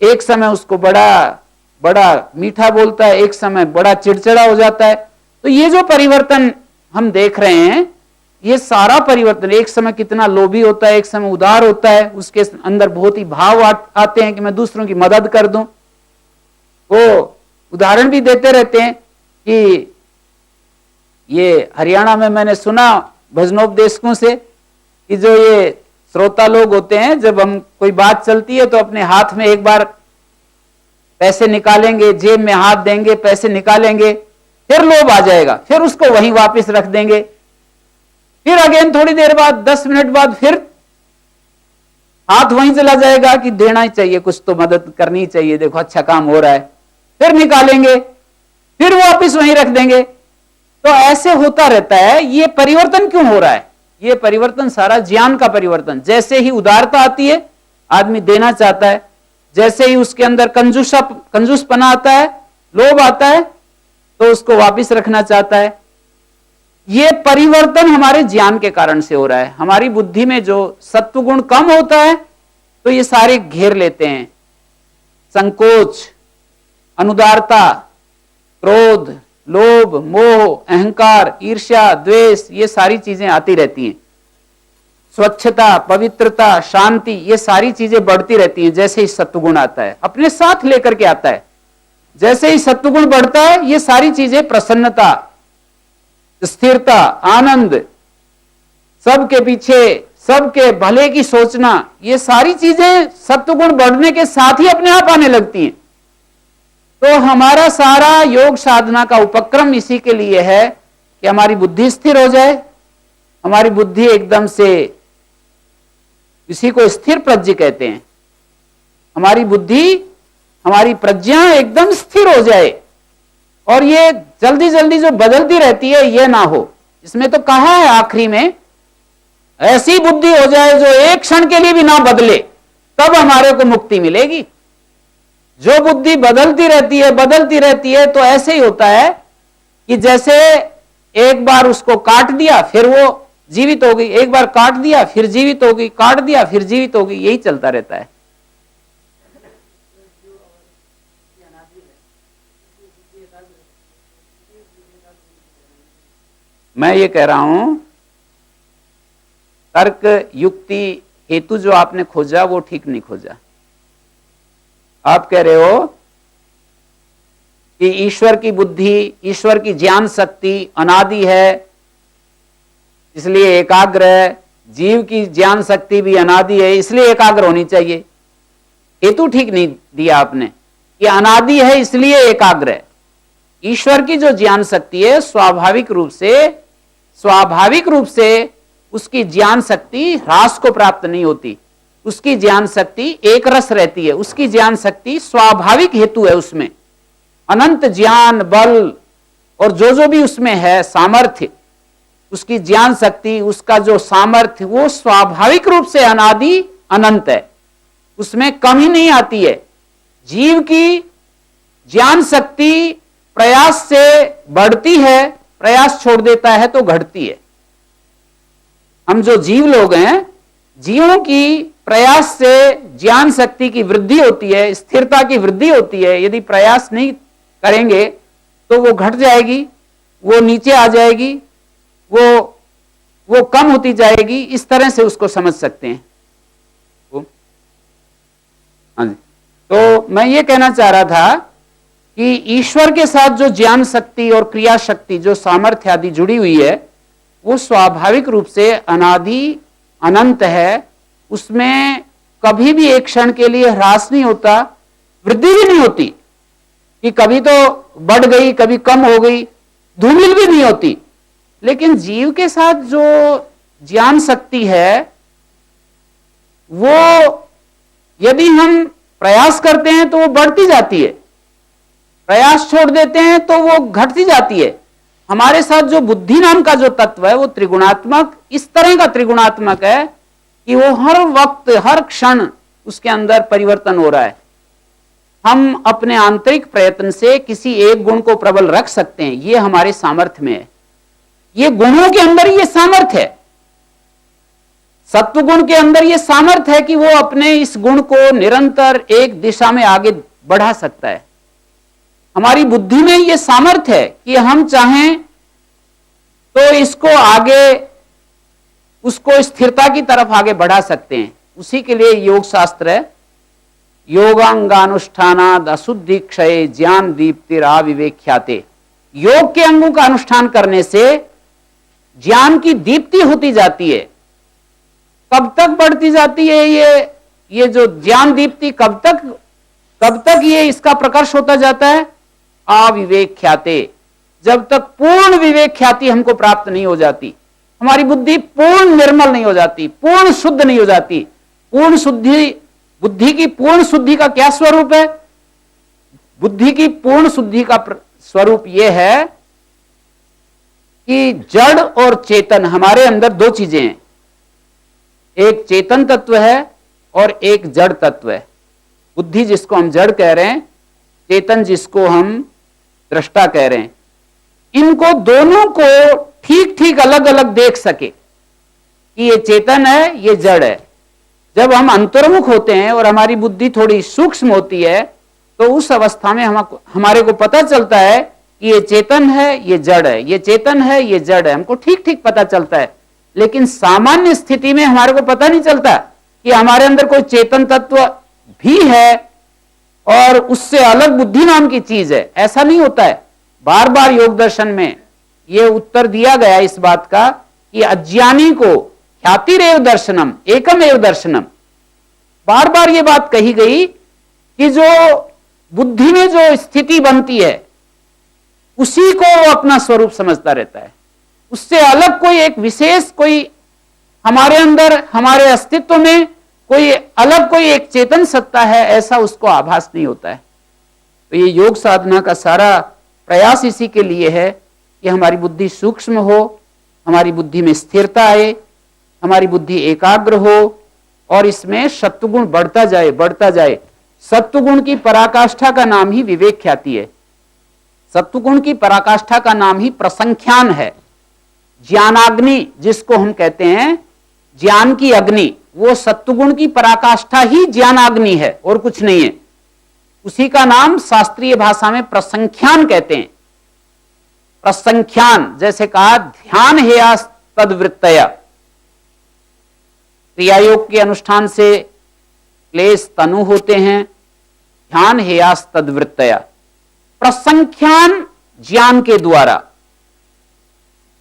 एक समय उसको बड़ा मीठा बोलता है, एक समय बड़ा चिड़चिड़ा हो जाता है। तो ये जो परिवर्तन हम देख रहे हैं, ये सारा परिवर्तन, एक समय कितना लोभी होता है, एक समय उदार होता है, उसके अंदर बहुत ही भाव आते हैं कि मैं दूसरों की मदद कर दूं। वो उदाहरण भी देते रहते हैं कि ये हरियाणा में मैंने सुना भजनोपदेशकों से कि जो ये श्रोता लोग होते हैं, जब हम कोई बात चलती है तो अपने हाथ में एक बार पैसे निकालेंगे, जेब में हाथ देंगे, पैसे निकालेंगे, फिर लोभ आ जाएगा, फिर उसको वहीं वापस रख देंगे। फिर अगेन थोड़ी देर बाद, 10 मिनट बाद फिर हाथ वहीं चला जाएगा कि देना ही चाहिए, कुछ तो मदद करनी चाहिए, देखो अच्छा काम हो रहा है। फिर निकालेंगे, फिर वापस वहीं रख देंगे। तो ऐसे होता रहता है। ये परिवर्तन क्यों हो रहा है? ये परिवर्तन सारा ज्ञान का परिवर्तन। जैसे ही उदारता आती है, आदमी देना चाहता है। जैसे ही उसके अंदर कंजूसपना आता है, लोभ आता है, तो उसको वापस रखना चाहता है। ये परिवर्तन हमारे ज्ञान के कारण से हो रहा है। हमारी बुद्धि में जो सत्वगुण कम होता है तो ये सारे घेर लेते हैं। संकोच, अनुदारता, क्रोध, लोभ, मोह, अहंकार, ईर्ष्या, द्वेष, ये सारी चीजें आती रहती हैं। स्वच्छता, पवित्रता, शांति, ये सारी चीजें बढ़ती रहती हैं जैसे ही सत्वगुण आता है, अपने साथ लेकर के आता है। जैसे ही सत्वगुण बढ़ता है, ये सारी चीजें, प्रसन्नता, स्थिरता, आनंद, सबके पीछे, सबके भले की सोचना, ये सारी चीजें सत्वगुण बढ़ने के साथ ही अपने आप आने लगती हैं। तो हमारा सारा योग साधना का उपक्रम इसी के लिए है कि हमारी बुद्धि स्थिर हो जाए। हमारी बुद्धि एकदम से, इसी को स्थिर प्रज्ञ कहते हैं, हमारी बुद्धि, हमारी प्रज्ञा एकदम स्थिर हो जाए। और ये जल्दी जल्दी जो बदलती रहती है, ये ना हो। इसमें तो कहा है आखिरी में, ऐसी बुद्धि हो जाए जो एक क्षण के लिए भी ना बदले, तब हमारे को मुक्ति मिलेगी। जो बुद्धि बदलती रहती है, तो ऐसे ही होता है कि जैसे एक बार उसको काट दिया फिर वो जीवित हो गई, एक बार काट दिया फिर जीवित हो गई, काट दिया फिर जीवित हो गई, यही चलता रहता है। मैं ये कह रहा हूं, तर्क, युक्ति, हेतु जो आपने खोजा वो ठीक नहीं खोजा। आप कह रहे हो कि ईश्वर की बुद्धि, ईश्वर की ज्ञान शक्ति अनादि है, इसलिए एकाग्र है। जीव की ज्ञान शक्ति भी अनादि है, इसलिए एकाग्र होनी चाहिए। हेतु ठीक नहीं दिया आपने कि अनादि है इसलिए एकाग्र है। ईश्वर की जो ज्ञान शक्ति है, स्वाभाविक रूप से उसकी ज्ञान शक्ति ह्रास को प्राप्त नहीं होती। उसकी ज्ञान शक्ति एक रस रहती है। उसकी ज्ञान शक्ति स्वाभाविक हेतु है, उसमें अनंत ज्ञान, बल और जो भी उसमें है सामर्थ्य, उसकी ज्ञान शक्ति, उसका जो सामर्थ्य, वो स्वाभाविक रूप से अनादि अनंत है, उसमें कमी नहीं आती है। जीव की ज्ञान शक्ति प्रयास से बढ़ती है, प्रयास छोड़ देता है तो घटती है। हम जो जीव लोग हैं, जीवों की प्रयास से ज्ञान शक्ति की वृद्धि होती है, स्थिरता की वृद्धि होती है। यदि प्रयास नहीं करेंगे तो वो घट जाएगी, वो नीचे आ जाएगी, वो कम होती जाएगी। इस तरह से उसको समझ सकते हैं। हाँ जी, तो मैं ये कहना चाह रहा था कि ईश्वर के साथ जो ज्ञान शक्ति और क्रिया शक्ति, जो सामर्थ्य आदि जुड़ी हुई है, वो स्वाभाविक रूप से अनादि अनंत है। उसमें कभी भी एक क्षण के लिए ह्रास नहीं होता, वृद्धि भी नहीं होती कि कभी तो बढ़ गई, कभी कम हो गई, धूमिल भी नहीं होती। लेकिन जीव के साथ जो ज्ञान शक्ति है, वो यदि हम प्रयास करते हैं तो वो बढ़ती जाती है, प्रयास छोड़ देते हैं तो वो घटती जाती है। हमारे साथ जो बुद्धि नाम का जो तत्व है, वो त्रिगुणात्मक, इस तरह का त्रिगुणात्मक है कि वो हर वक्त हर क्षण उसके अंदर परिवर्तन हो रहा है। हम अपने आंतरिक प्रयत्न से किसी एक गुण को प्रबल रख सकते हैं, ये हमारे सामर्थ्य में है। ये गुणों के अंदर ये सामर्थ्य है, सत्व गुण के अंदर ये सामर्थ्य है कि वो अपने इस गुण को निरंतर एक दिशा में आगे बढ़ा सकता है। हमारी बुद्धि में ये सामर्थ्य है कि हम चाहें तो इसको आगे, उसको स्थिरता की तरफ आगे बढ़ा सकते हैं। उसी के लिए योग शास्त्र है, योगांगानुष्ठानाद अशुद्धि क्षय ज्ञान दीप्तिरा विवेख्याते। योग के अंगों का अनुष्ठान करने से ज्ञान की दीप्ति होती जाती है। कब तक बढ़ती जाती है ये जो ज्ञान दीप्ति, कब तक ये इसका प्रकर्ष होता जाता है? अविवेक ख्याते, जब तक पूर्ण विवेक ख्याति हमको प्राप्त नहीं हो जाती, हमारी बुद्धि पूर्ण निर्मल नहीं हो जाती, पूर्ण शुद्ध नहीं हो जाती। पूर्ण शुद्धि, बुद्धि की पूर्ण शुद्धि का क्या स्वरूप है? बुद्धि की पूर्ण शुद्धि का स्वरूप यह है कि जड़ और चेतन, हमारे अंदर दो चीजें हैं, एक चेतन तत्व है और एक जड़ तत्व है। बुद्धि जिसको हम जड़ कह रहे हैं, चेतन जिसको हम दृष्टा कह रहे हैं, इनको दोनों को ठीक ठीक अलग अलग देख सके कि ये चेतन है, ये जड़ है। जब हम अंतर्मुख होते हैं और हमारी बुद्धि थोड़ी सूक्ष्म होती है, तो उस अवस्था में हमारे को पता चलता है कि ये चेतन है, ये जड़ है, ये चेतन है, ये जड़ है, हमको ठीक ठीक पता चलता है। लेकिन सामान्य स्थिति में हमारे को पता नहीं चलता कि हमारे अंदर कोई चेतन तत्व भी है और उससे अलग बुद्धि नाम की चीज है, ऐसा नहीं होता है। बार बार योग दर्शन में यह उत्तर दिया गया इस बात का कि अज्ञानी को ख्यातिरेव दर्शनम एकम एव दर्शनम, बार बार यह बात कही गई कि जो बुद्धि में जो स्थिति बनती है उसी को वो अपना स्वरूप समझता रहता है। उससे अलग कोई एक विशेष, कोई हमारे अंदर, हमारे अस्तित्व में कोई अलग कोई एक चेतन सत्ता है, ऐसा उसको आभास नहीं होता है। तो ये योग साधना का सारा प्रयास इसी के लिए है कि हमारी बुद्धि सूक्ष्म हो, हमारी बुद्धि में स्थिरता आए, हमारी बुद्धि एकाग्र हो और इसमें सत्वगुण बढ़ता जाए, बढ़ता जाए। सत्वगुण की पराकाष्ठा का नाम ही विवेक ख्याति है, सत्वगुण की पराकाष्ठा का नाम ही प्रसंख्यान है। ज्ञानाग्नि जिसको हम कहते हैं, ज्ञान की अग्नि, वो सत्वगुण की पराकाष्ठा ही ज्ञानाग्नि है और कुछ नहीं है। उसी का नाम शास्त्रीय भाषा में प्रसंख्यान कहते हैं। प्रसंख्यान, जैसे कहा ध्यान हेया तद्वृत्तया, क्रिया योग के अनुष्ठान से क्लेश तनु होते हैं, ध्यान हेया तद्वृत्तया। प्रसंख्यान ज्ञान के द्वारा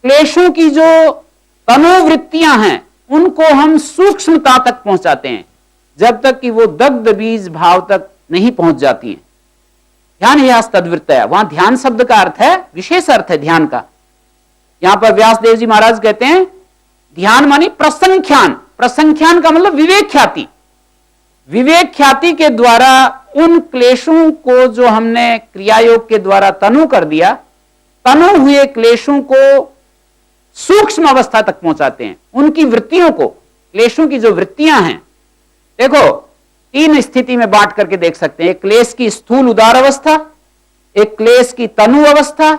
क्लेशों की जो तनोवृत्तियां हैं उनको हम सूक्ष्मता तक पहुंचाते हैं, जब तक कि वो दग्ध बीज भाव तक नहीं पहुंच जाती हैं। ध्यान हेया तद्वृत्तया, वहां ध्यान शब्द का अर्थ है, विशेष अर्थ है ध्यान का। यहां पर व्यासदेव जी महाराज कहते हैं ध्यान मानी प्रसंख्यान, प्रसंख्यान का मतलब विवेक ख्याति। विवेक ख्याति के द्वारा उन क्लेशों को जो हमने क्रिया योग के द्वारा तनु कर दिया, तनु हुए क्लेशों को सूक्ष्म अवस्था तक पहुंचाते हैं। उनकी वृत्तियों को, क्लेशों की जो वृत्तियां हैं, देखो तीन स्थिति में बांट करके देख सकते हैं। एक क्लेश की स्थूल उदार अवस्था, एक क्लेश की तनु अवस्था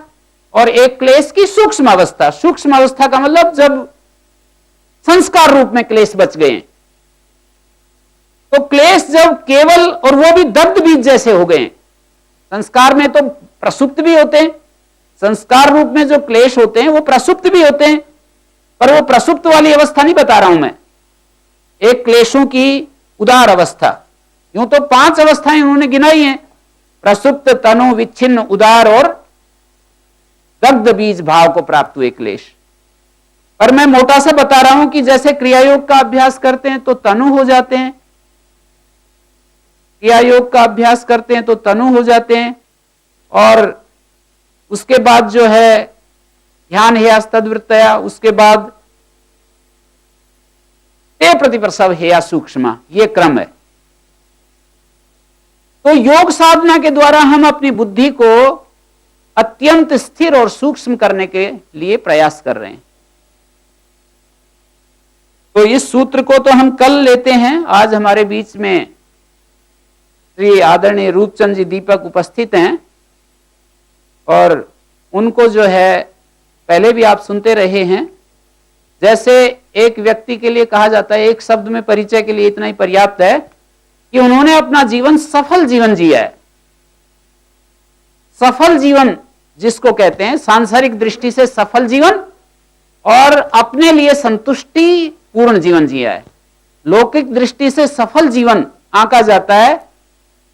और एक क्लेश की सूक्ष्म अवस्था। सूक्ष्म अवस्था का मतलब जब संस्कार रूप में क्लेश बच गए हैं। तो क्लेश जब केवल, और वो भी दग्ध बीज जैसे हो गए हैं, संस्कार में तो प्रसुप्त भी होते हैं, संस्कार रूप में जो क्लेश होते हैं वो प्रसुप्त भी होते हैं, पर वो प्रसुप्त वाली अवस्था नहीं बता रहा हूं मैं, एक क्लेशों की उदार अवस्था। यूं तो 5 अवस्थाएं उन्होंने गिनाई हैं, प्रसुप्त, तनु, विच्छिन्न, उदार और दग्ध बीज भाव को प्राप्त हुए क्लेश। पर मैं मोटा सा बता रहा हूं कि जैसे क्रिया योग का अभ्यास करते हैं तो तनु हो जाते हैं, क्रिया योग का अभ्यास करते हैं तो तनु हो जाते हैं, और उसके बाद जो है ध्यान हेयास तद्वृत्तया, उसके बाद ते प्रतिप्रसव हेया सूक्ष्म, ये क्रम है। तो योग साधना के द्वारा हम अपनी बुद्धि को अत्यंत स्थिर और सूक्ष्म करने के लिए प्रयास कर रहे हैं। तो इस सूत्र को तो हम कल लेते हैं। आज हमारे बीच में श्री आदरणीय रूपचंद जी दीपक उपस्थित हैं, और उनको जो है पहले भी आप सुनते रहे हैं। जैसे एक व्यक्ति के लिए कहा जाता है, एक शब्द में परिचय के लिए इतना ही पर्याप्त है कि उन्होंने अपना जीवन सफल जीवन जिया है। सफल जीवन जिसको कहते हैं, सांसारिक दृष्टि से सफल जीवन, और अपने लिए संतुष्टि पूर्ण जीवन जिया है। लौकिक दृष्टि से सफल जीवन आंका जाता है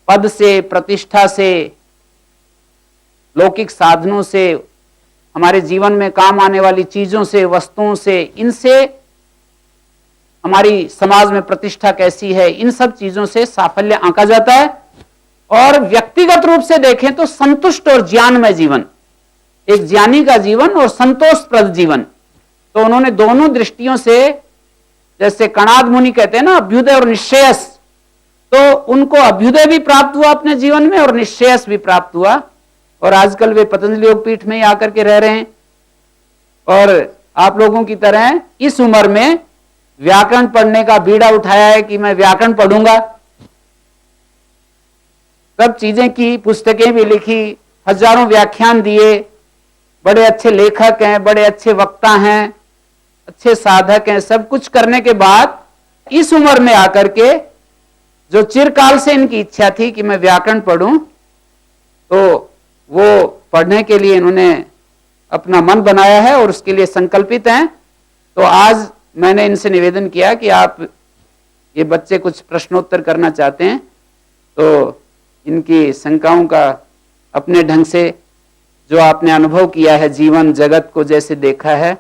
पद से, प्रतिष्ठा से, लौकिक साधनों से, हमारे जीवन में काम आने वाली चीजों से, वस्तुओं से, इनसे हमारी समाज में प्रतिष्ठा कैसी है, इन सब चीजों से साफल्य आंका जाता है। और व्यक्तिगत रूप से देखें तो संतुष्ट और ज्ञानमय जीवन, एक ज्ञानी का जीवन और संतोषप्रद जीवन। तो उन्होंने दोनों दृष्टियों से, जैसे कणाद मुनि कहते हैं ना, अभ्युदय और निश्चयस, तो उनको अभ्युदय भी प्राप्त हुआ अपने जीवन में और निश्चयस भी प्राप्त हुआ। और आजकल वे पतंजलि योग पीठ में ही आकर के रह रहे हैं, और आप लोगों की तरह इस उम्र में व्याकरण पढ़ने का बीड़ा उठाया है कि मैं व्याकरण पढ़ूंगा। सब चीजें की, पुस्तकें भी लिखी, हजारों व्याख्यान दिए, बड़े अच्छे लेखक हैं, बड़े अच्छे वक्ता हैं, अच्छे साधक हैं। सब कुछ करने के बाद इस उम्र में आकर के जो चिरकाल से इनकी इच्छा थी कि मैं व्याकरण पढ़ूं, तो वो पढ़ने के लिए इन्होंने अपना मन बनाया है और उसके लिए संकल्पित हैं। तो आज मैंने इनसे निवेदन किया कि आप, ये बच्चे कुछ प्रश्नोत्तर करना चाहते हैं, तो इनकी शंकाओं का अपने ढंग से, जो आपने अनुभव किया है, जीवन जगत को जैसे देखा है,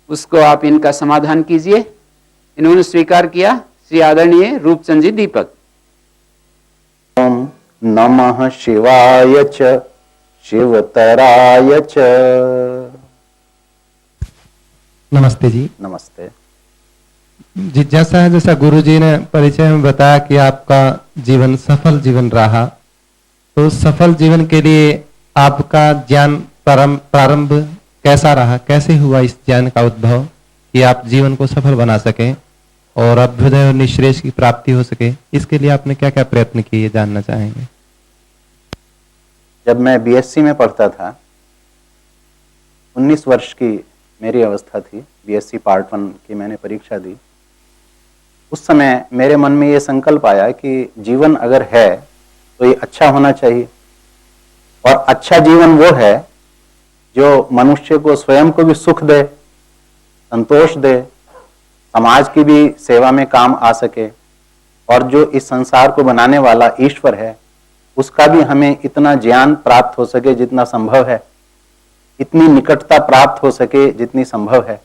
उसको आप इनका समाधान कीजिए। इन्होंने स्वीकार किया। श्री आदरणीय रूपचंद जी दीपक। ओम नमः शिवाय च शिवतराय च। नमस्ते जी। नमस्ते जी, जैसा गुरुजी ने परिचय में बताया कि आपका जीवन सफल जीवन रहा, तो सफल जीवन के लिए आपका ज्ञान प्रारंभ कैसा रहा, कैसे हुआ इस ज्ञान का उद्भव कि आप जीवन को सफल बना सकें और अभ्युदय और निश्रेष की प्राप्ति हो सके? इसके लिए आपने क्या क्या प्रयत्न किए, जानना चाहेंगे। जब मैं बीएससी में पढ़ता था, 19 वर्ष की मेरी अवस्था थी, बीएससी पार्ट 1 की मैंने परीक्षा दी। उस समय मेरे मन में ये संकल्प आया कि जीवन अगर है तो ये अच्छा होना चाहिए, और अच्छा जीवन वो है जो मनुष्य को स्वयं को भी सुख दे, संतोष दे, समाज की भी सेवा में काम आ सके, और जो इस संसार को बनाने वाला ईश्वर है उसका भी हमें इतना ज्ञान प्राप्त हो सके जितना संभव है, इतनी निकटता प्राप्त हो सके जितनी संभव है।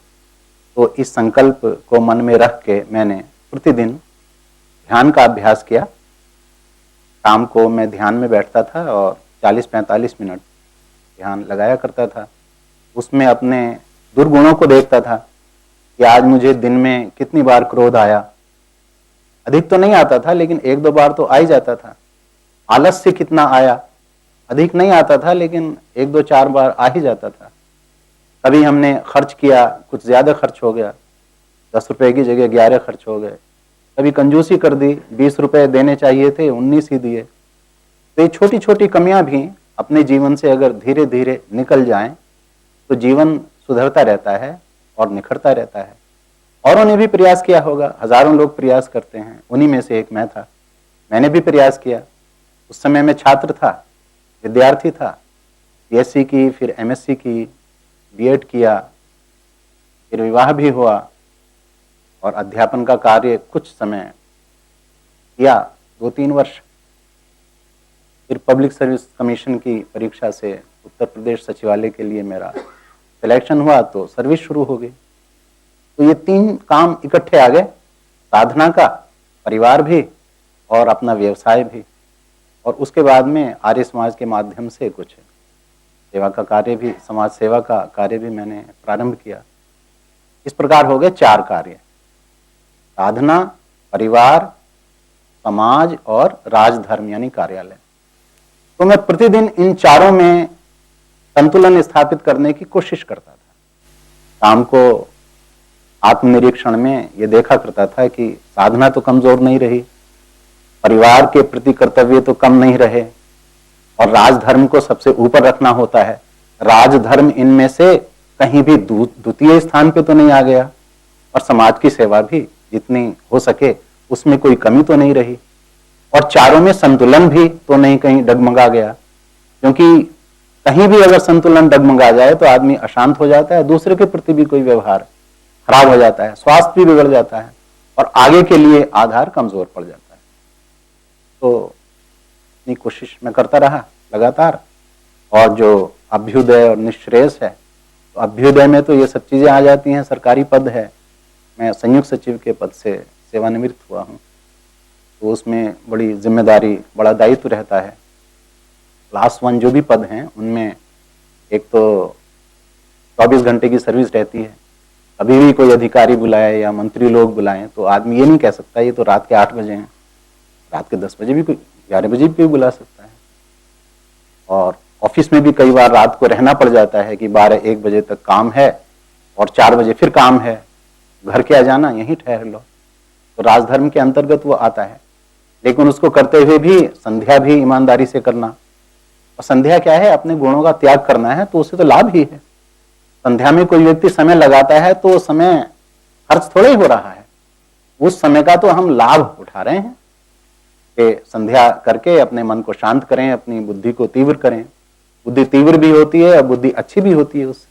तो इस संकल्प को मन में रख के मैंने प्रतिदिन ध्यान का अभ्यास किया। शाम को मैं ध्यान में बैठता था और 40-45 मिनट ध्यान लगाया करता था। उसमें अपने दुर्गुणों को देखता था कि आज मुझे दिन में कितनी बार क्रोध आया। अधिक तो नहीं आता था, लेकिन 1-2 बार तो आ ही जाता था। आलस्य कितना आया, अधिक नहीं आता था, लेकिन 1-2-4 बार आ ही जाता था। कभी हमने खर्च किया, कुछ ज्यादा खर्च हो गया, 10 रुपए की जगह 11 खर्च हो गए। कभी कंजूसी कर दी, 20 रुपए देने चाहिए थे, 19 ही दिए। तो ये छोटी छोटी कमियां भी अपने जीवन से अगर धीरे धीरे निकल जाएं तो जीवन सुधरता रहता है और निखरता रहता है। औरों ने भी प्रयास किया होगा, हजारों लोग प्रयास करते हैं, उन्हीं में से एक मैं था। मैंने भी प्रयास किया। उस समय मैं छात्र था, विद्यार्थी था, बीएससी की, फिर एमएससी की, बीएड किया, फिर विवाह भी हुआ और अध्यापन का कार्य कुछ समय किया, 2-3 वर्ष। फिर पब्लिक सर्विस कमीशन की परीक्षा से उत्तर प्रदेश सचिवालय के लिए मेरा सिलेक्शन हुआ तो सर्विस शुरू हो गई। तो ये 3 काम इकट्ठे आ गए, साधना का, परिवार भी और अपना व्यवसाय भी। और उसके बाद में आर्य समाज के माध्यम से कुछ सेवा का कार्य भी, समाज सेवा का कार्य भी मैंने प्रारंभ किया। इस प्रकार हो गए 4 कार्य, साधना, परिवार, समाज और राजधर्म यानी कार्यालय। तो मैं प्रतिदिन इन चारों में संतुलन स्थापित करने की कोशिश करता था। शाम को आत्मनिरीक्षण में ये देखा करता था कि साधना तो कमजोर नहीं रही, परिवार के प्रति कर्तव्य तो कम नहीं रहे और राजधर्म को सबसे ऊपर रखना होता है। राजधर्म इनमें से कहीं भी द्वितीय स्थान पे तो नहीं आ गया और समाज की सेवा भी जितनी हो सके उसमें कोई कमी तो नहीं रही और चारों में संतुलन भी तो नहीं कहीं डगमगा गया, क्योंकि कहीं भी अगर संतुलन डगमगा जाए तो आदमी अशांत हो जाता है, दूसरे के प्रति भी कोई व्यवहार खराब हो जाता है, स्वास्थ्य भी बिगड़ जाता है और आगे के लिए आधार कमजोर पड़ जाता है। तो इतनी कोशिश मैं करता रहा लगातार। और जो अभ्युदय और निःश्रेयस है, तो अभ्युदय में तो ये सब चीजें आ जाती हैं, सरकारी पद है, मैं संयुक्त सचिव के पद से सेवानिवृत्त हुआ हूँ, तो उसमें बड़ी जिम्मेदारी, बड़ा दायित्व रहता है। क्लास 1 जो भी पद हैं उनमें एक तो 24 घंटे की सर्विस रहती है। कभी भी कोई अधिकारी बुलाए या मंत्री लोग बुलाएं तो आदमी ये नहीं कह सकता ये तो रात के 8 बजे हैं, रात के 10 बजे भी कोई, 11 बजे भी कोई बुला सकता है। और ऑफिस में भी कई बार रात को रहना पड़ जाता है कि 12-1 बजे तक काम है और 4 बजे फिर काम है, घर क्या जाना, यहीं ठहर लो। तो राजधर्म के अंतर्गत वो आता है, लेकिन उसको करते हुए भी संध्या भी ईमानदारी से करना। और संध्या क्या है, अपने गुणों का त्याग करना है, तो उससे तो लाभ ही है। संध्या में कोई व्यक्ति समय लगाता है तो समय खर्च थोड़ा ही हो रहा है, उस समय का तो हम लाभ उठा रहे हैं कि संध्या करके अपने मन को शांत करें, अपनी बुद्धि को तीव्र करें। बुद्धि तीव्र भी होती है और बुद्धि अच्छी भी होती है, उससे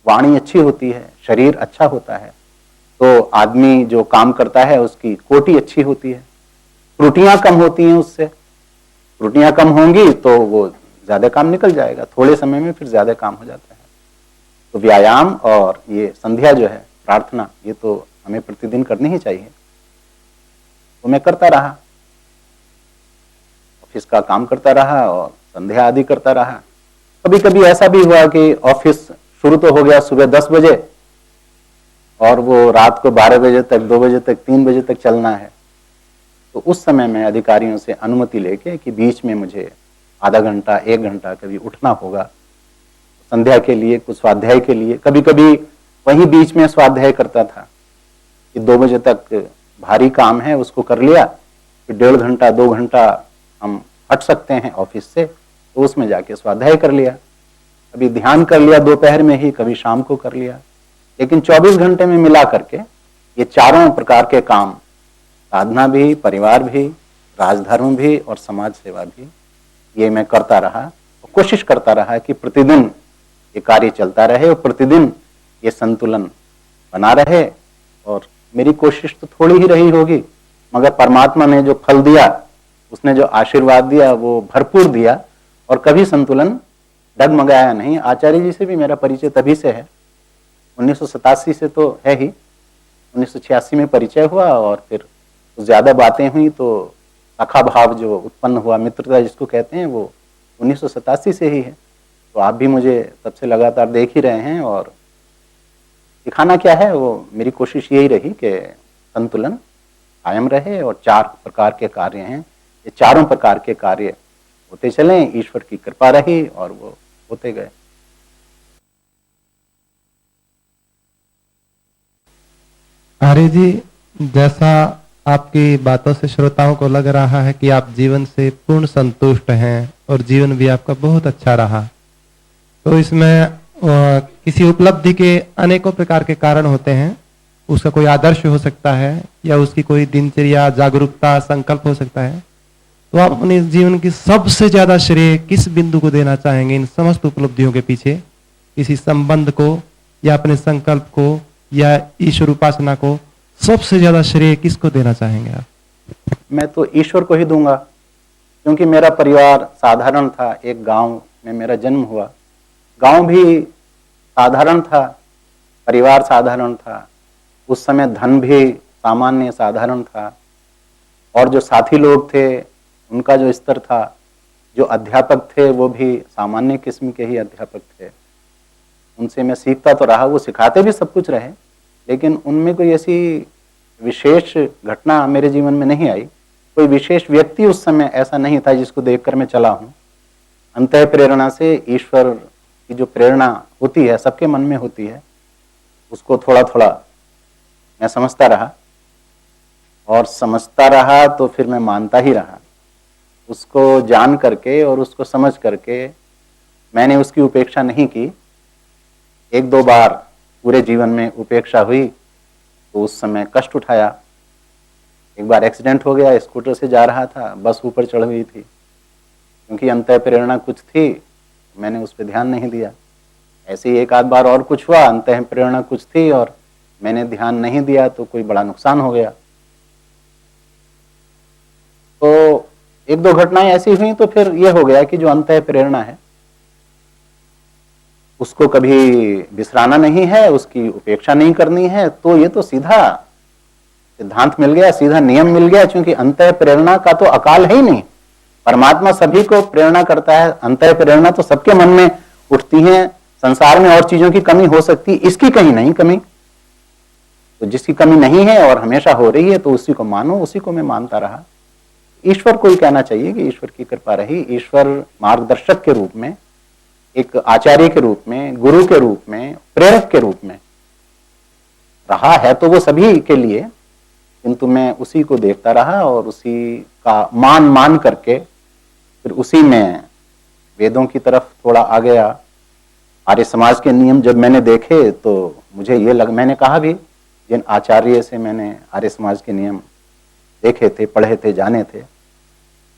वाणी अच्छी होती है, शरीर अच्छा होता है, तो आदमी जो काम करता है उसकी कोटि अच्छी होती है, त्रुटियां कम होती हैं उससे। त्रुटियां कम होंगी तो वो ज्यादा काम निकल जाएगा, थोड़े समय में फिर ज्यादा काम हो जाता है। तो व्यायाम और ये संध्या जो है, प्रार्थना, ये तो हमें प्रतिदिन करनी ही चाहिए। तो मैं करता रहा, ऑफिस का काम करता रहा और संध्या आदि करता रहा। कभी कभी ऐसा भी हुआ कि ऑफिस शुरू तो हो गया सुबह 10 बजे और वो रात को 12 बजे तक, 2 बजे तक, 3 बजे तक चलना है। तो उस समय मैं अधिकारियों से अनुमति लेके कि बीच में मुझे आधा घंटा, 1 घंटा कभी उठना होगा संध्या के लिए, कुछ स्वाध्याय के लिए। कभी कभी वहीं बीच में स्वाध्याय करता था कि 2 बजे तक भारी काम है उसको कर लिया, फिर 1.5 घंटा 2 घंटा हम हट सकते हैं ऑफिस से, तो उसमें जाके स्वाध्याय कर लिया। कभी ध्यान कर लिया दोपहर में ही, कभी शाम को कर लिया। लेकिन 24 घंटे में मिला करके ये चारों प्रकार के काम, साधना भी, परिवार भी, राजधर्म भी और समाज सेवा भी, ये मैं करता रहा। कोशिश करता रहा कि प्रतिदिन ये कार्य चलता रहे और प्रतिदिन ये संतुलन बना रहे। और मेरी कोशिश तो थोड़ी ही रही होगी, मगर परमात्मा ने जो फल दिया, उसने जो आशीर्वाद दिया वो भरपूर दिया और कभी संतुलन डगमगाया नहीं। आचार्य जी से भी मेरा परिचय तभी से है, 1987 से तो है ही, 1986 में परिचय हुआ और फिर ज्यादा बातें हुई तो सखा भाव जो उत्पन्न हुआ, मित्रता जिसको कहते हैं, वो 1987 से ही है। तो आप भी मुझे तब से लगातार देख ही रहे हैं और दिखाना क्या है, वो मेरी कोशिश यही रही कि संतुलन कायम रहे और 4 प्रकार के कार्य हैं, ये चारों प्रकार के कार्य होते चले, ईश्वर की कृपा रही और वो होते गए। आर्य जी, जैसा आपकी बातों से श्रोताओं को लग रहा है कि आप जीवन से पूर्ण संतुष्ट हैं और जीवन भी आपका बहुत अच्छा रहा, तो इसमें किसी उपलब्धि के अनेकों प्रकार के कारण होते हैं। उसका कोई आदर्श हो सकता है या उसकी कोई दिनचर्या, जागरूकता, संकल्प हो सकता है, तो आप अपने जीवन की सबसे ज्यादा श्रेय किस बिंदु को देना चाहेंगे इन समस्त उपलब्धियों के पीछे? किसी संबंध को या अपने संकल्प को या ईश्वर उपासना को सबसे ज्यादा श्रेय किसको देना चाहेंगे आप? मैं तो ईश्वर को ही दूंगा, क्योंकि मेरा परिवार साधारण था। एक गांव में मेरा जन्म हुआ, गांव भी साधारण था, परिवार साधारण था, उस समय धन भी सामान्य साधारण था, और जो साथी लोग थे उनका जो स्तर था, जो अध्यापक थे वो भी सामान्य किस्म के ही अध्यापक थे। उनसे मैं सीखता तो रहा, वो सिखाते भी सब कुछ रहे, लेकिन उनमें कोई ऐसी विशेष घटना मेरे जीवन में नहीं आई। कोई विशेष व्यक्ति उस समय ऐसा नहीं था जिसको देखकर मैं चला हूं। अंतः प्रेरणा से ईश्वर की जो प्रेरणा होती है, सबके मन में होती है, उसको थोड़ा थोड़ा मैं समझता रहा, और समझता रहा तो फिर मैं मानता ही रहा। उसको जान करके और उसको समझ करके मैंने उसकी उपेक्षा नहीं की। एक दो बार पूरे जीवन में उपेक्षा हुई तो उस समय कष्ट उठाया। एक बार एक्सीडेंट हो गया, स्कूटर से जा रहा था, बस ऊपर चढ़ हुई थी, क्योंकि अंतः प्रेरणा कुछ थी, मैंने उस पर ध्यान नहीं दिया। ऐसे ही एक आध बार और कुछ हुआ, अंतः प्रेरणा कुछ थी और मैंने ध्यान नहीं दिया, तो कोई बड़ा नुकसान हो गया। तो एक दो घटनाएं ऐसी हुई, तो फिर यह हो गया कि जो अंतः प्रेरणा है उसको कभी बिसराना नहीं है, उसकी उपेक्षा नहीं करनी है। तो ये तो सीधा सिद्धांत मिल गया, सीधा नियम मिल गया, क्योंकि अंतः प्रेरणा का तो अकाल है ही नहीं। परमात्मा सभी को प्रेरणा करता है, अंतः प्रेरणा तो सबके मन में उठती है। संसार में और चीजों की कमी हो सकती, इसकी कहीं नहीं कमी। तो जिसकी कमी नहीं है और हमेशा हो रही है, तो उसी को मानो, उसी को मैं मानता रहा। ईश्वर को ही कहना चाहिए कि ईश्वर की कृपा रही। ईश्वर मार्गदर्शक के रूप में, एक आचार्य के रूप में, गुरु के रूप में, प्रेरक के रूप में रहा है, तो वो सभी के लिए, किंतु मैं उसी को देखता रहा और उसी का मान करके फिर उसी में वेदों की तरफ थोड़ा आ गया। आर्य समाज के नियम जब मैंने देखे तो मुझे ये लग, मैंने कहा भी, जिन आचार्य से मैंने आर्य समाज के नियम देखे थे, पढ़े थे, जाने थे,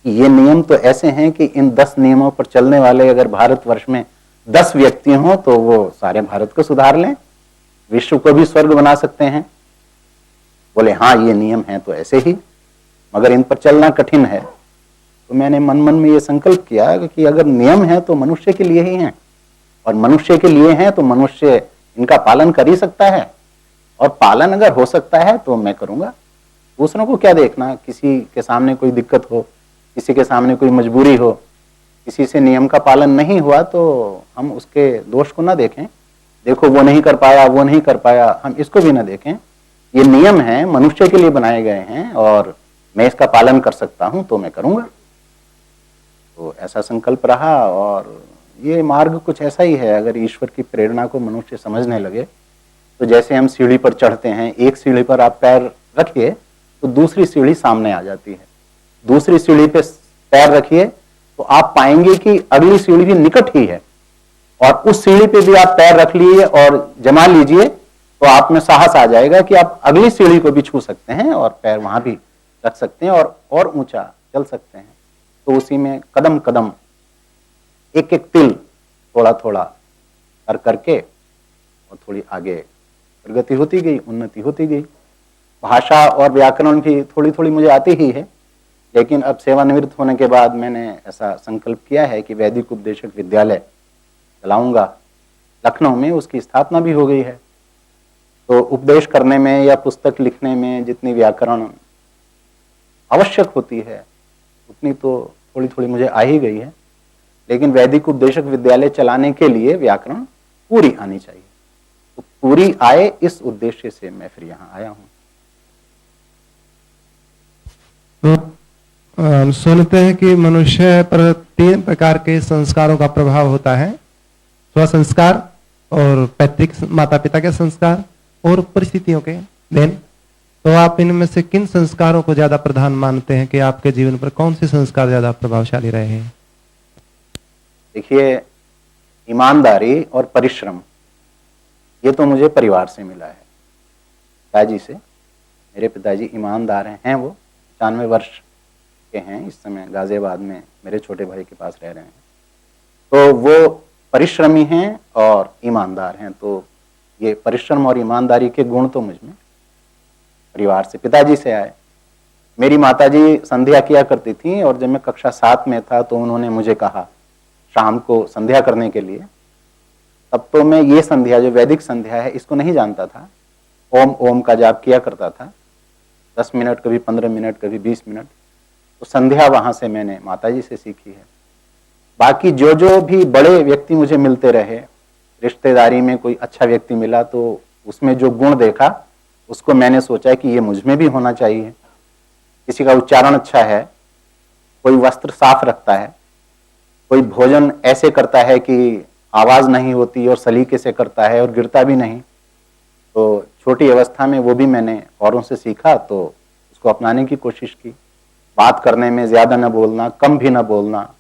ये नियम तो ऐसे हैं कि इन 10 नियमों पर चलने वाले अगर भारतवर्ष में 10 व्यक्ति हों तो वो सारे भारत को सुधार लें, विश्व को भी स्वर्ग बना सकते हैं। बोले हाँ ये नियम है तो ऐसे ही, मगर इन पर चलना कठिन है। तो मैंने मन में ये संकल्प किया कि अगर नियम है तो मनुष्य के लिए ही हैं, और मनुष्य के लिए हैं तो मनुष्य इनका पालन कर ही सकता है, और पालन अगर हो सकता है तो मैं करूंगा। दूसरों को क्या देखना, किसी के सामने कोई दिक्कत हो, किसी के सामने कोई मजबूरी हो, किसी से नियम का पालन नहीं हुआ तो हम उसके दोष को ना देखें, देखो वो नहीं कर पाया, वो नहीं कर पाया, हम इसको भी ना देखें। ये नियम है, मनुष्य के लिए बनाए गए हैं और मैं इसका पालन कर सकता हूं तो मैं करूंगा। तो ऐसा संकल्प रहा, और ये मार्ग कुछ ऐसा ही है। अगर ईश्वर की प्रेरणा को मनुष्य समझने लगे तो जैसे हम सीढ़ी पर चढ़ते हैं, एक सीढ़ी पर आप पैर रखिए तो दूसरी सीढ़ी सामने आ जाती है, दूसरी सीढ़ी पे पैर रखिए तो आप पाएंगे कि अगली सीढ़ी भी निकट ही है, और उस सीढ़ी पे भी आप पैर रख लिए और जमा लीजिए तो आप में साहस आ जाएगा कि आप अगली सीढ़ी को भी छू सकते हैं और पैर वहां भी रख सकते हैं और ऊंचा चल सकते हैं। तो उसी में कदम कदम, एक एक तिल थोड़ा थोड़ा कर करके और थोड़ी आगे प्रगति होती गई, उन्नति होती गई। भाषा और व्याकरण भी थोड़ी थोड़ी मुझे आती ही है, लेकिन अब सेवानिवृत्त होने के बाद मैंने ऐसा संकल्प किया है कि वैदिक उपदेशक विद्यालय चलाऊंगा। लखनऊ में उसकी स्थापना भी हो गई है। तो उपदेश करने में या पुस्तक लिखने में जितनी व्याकरण आवश्यक होती है उतनी तो थोड़ी थोड़ी मुझे आ ही गई है, लेकिन वैदिक उपदेशक विद्यालय चलाने के लिए व्याकरण पूरी आनी चाहिए। तो पूरी आए, इस उद्देश्य से मैं फिर यहाँ आया हूँ। तो हम सुनते हैं कि मनुष्य पर 3 प्रकार के संस्कारों का प्रभाव होता है, स्वसंस्कार और पैतृक माता पिता के संस्कार और परिस्थितियों के देन। तो आप इनमें से किन संस्कारों को ज्यादा प्रधान मानते हैं कि आपके जीवन पर कौन से संस्कार ज्यादा प्रभावशाली रहे हैं? देखिए, ईमानदारी और परिश्रम ये तो मुझे परिवार से मिला है। पिताजी से। मेरे पिताजी ईमानदार हैं वो 95 वर्ष के हैं, इस समय गाजियाबाद में मेरे छोटे भाई के पास रह रहे हैं। तो वो परिश्रमी हैं और ईमानदार हैं। तो ये परिश्रम और ईमानदारी के गुण तो मुझ में परिवार से, पिताजी से आए। मेरी माताजी संध्या किया करती थी और जब मैं कक्षा 7 में था तो उन्होंने मुझे कहा शाम को संध्या करने के लिए। तब तो मैं ये संध्या जो वैदिक संध्या है इसको नहीं जानता था। ओम ओम का जाप किया करता था, 10 मिनट, कभी 15 मिनट, कभी 20 मिनट। तो संध्या वहां से मैंने माताजी से सीखी है। बाकी जो जो भी बड़े व्यक्ति मुझे मिलते रहे, रिश्तेदारी में कोई अच्छा व्यक्ति मिला तो उसमें जो गुण देखा उसको मैंने सोचा कि ये मुझ में भी होना चाहिए। किसी का उच्चारण अच्छा है, कोई वस्त्र साफ रखता है, कोई भोजन ऐसे करता है कि आवाज नहीं होती और सलीके से करता है और गिरता भी नहीं। तो छोटी अवस्था में वो भी मैंने औरों से सीखा तो उसको अपनाने की कोशिश की। बात करने में ज्यादा न बोलना, कम भी न बोलना,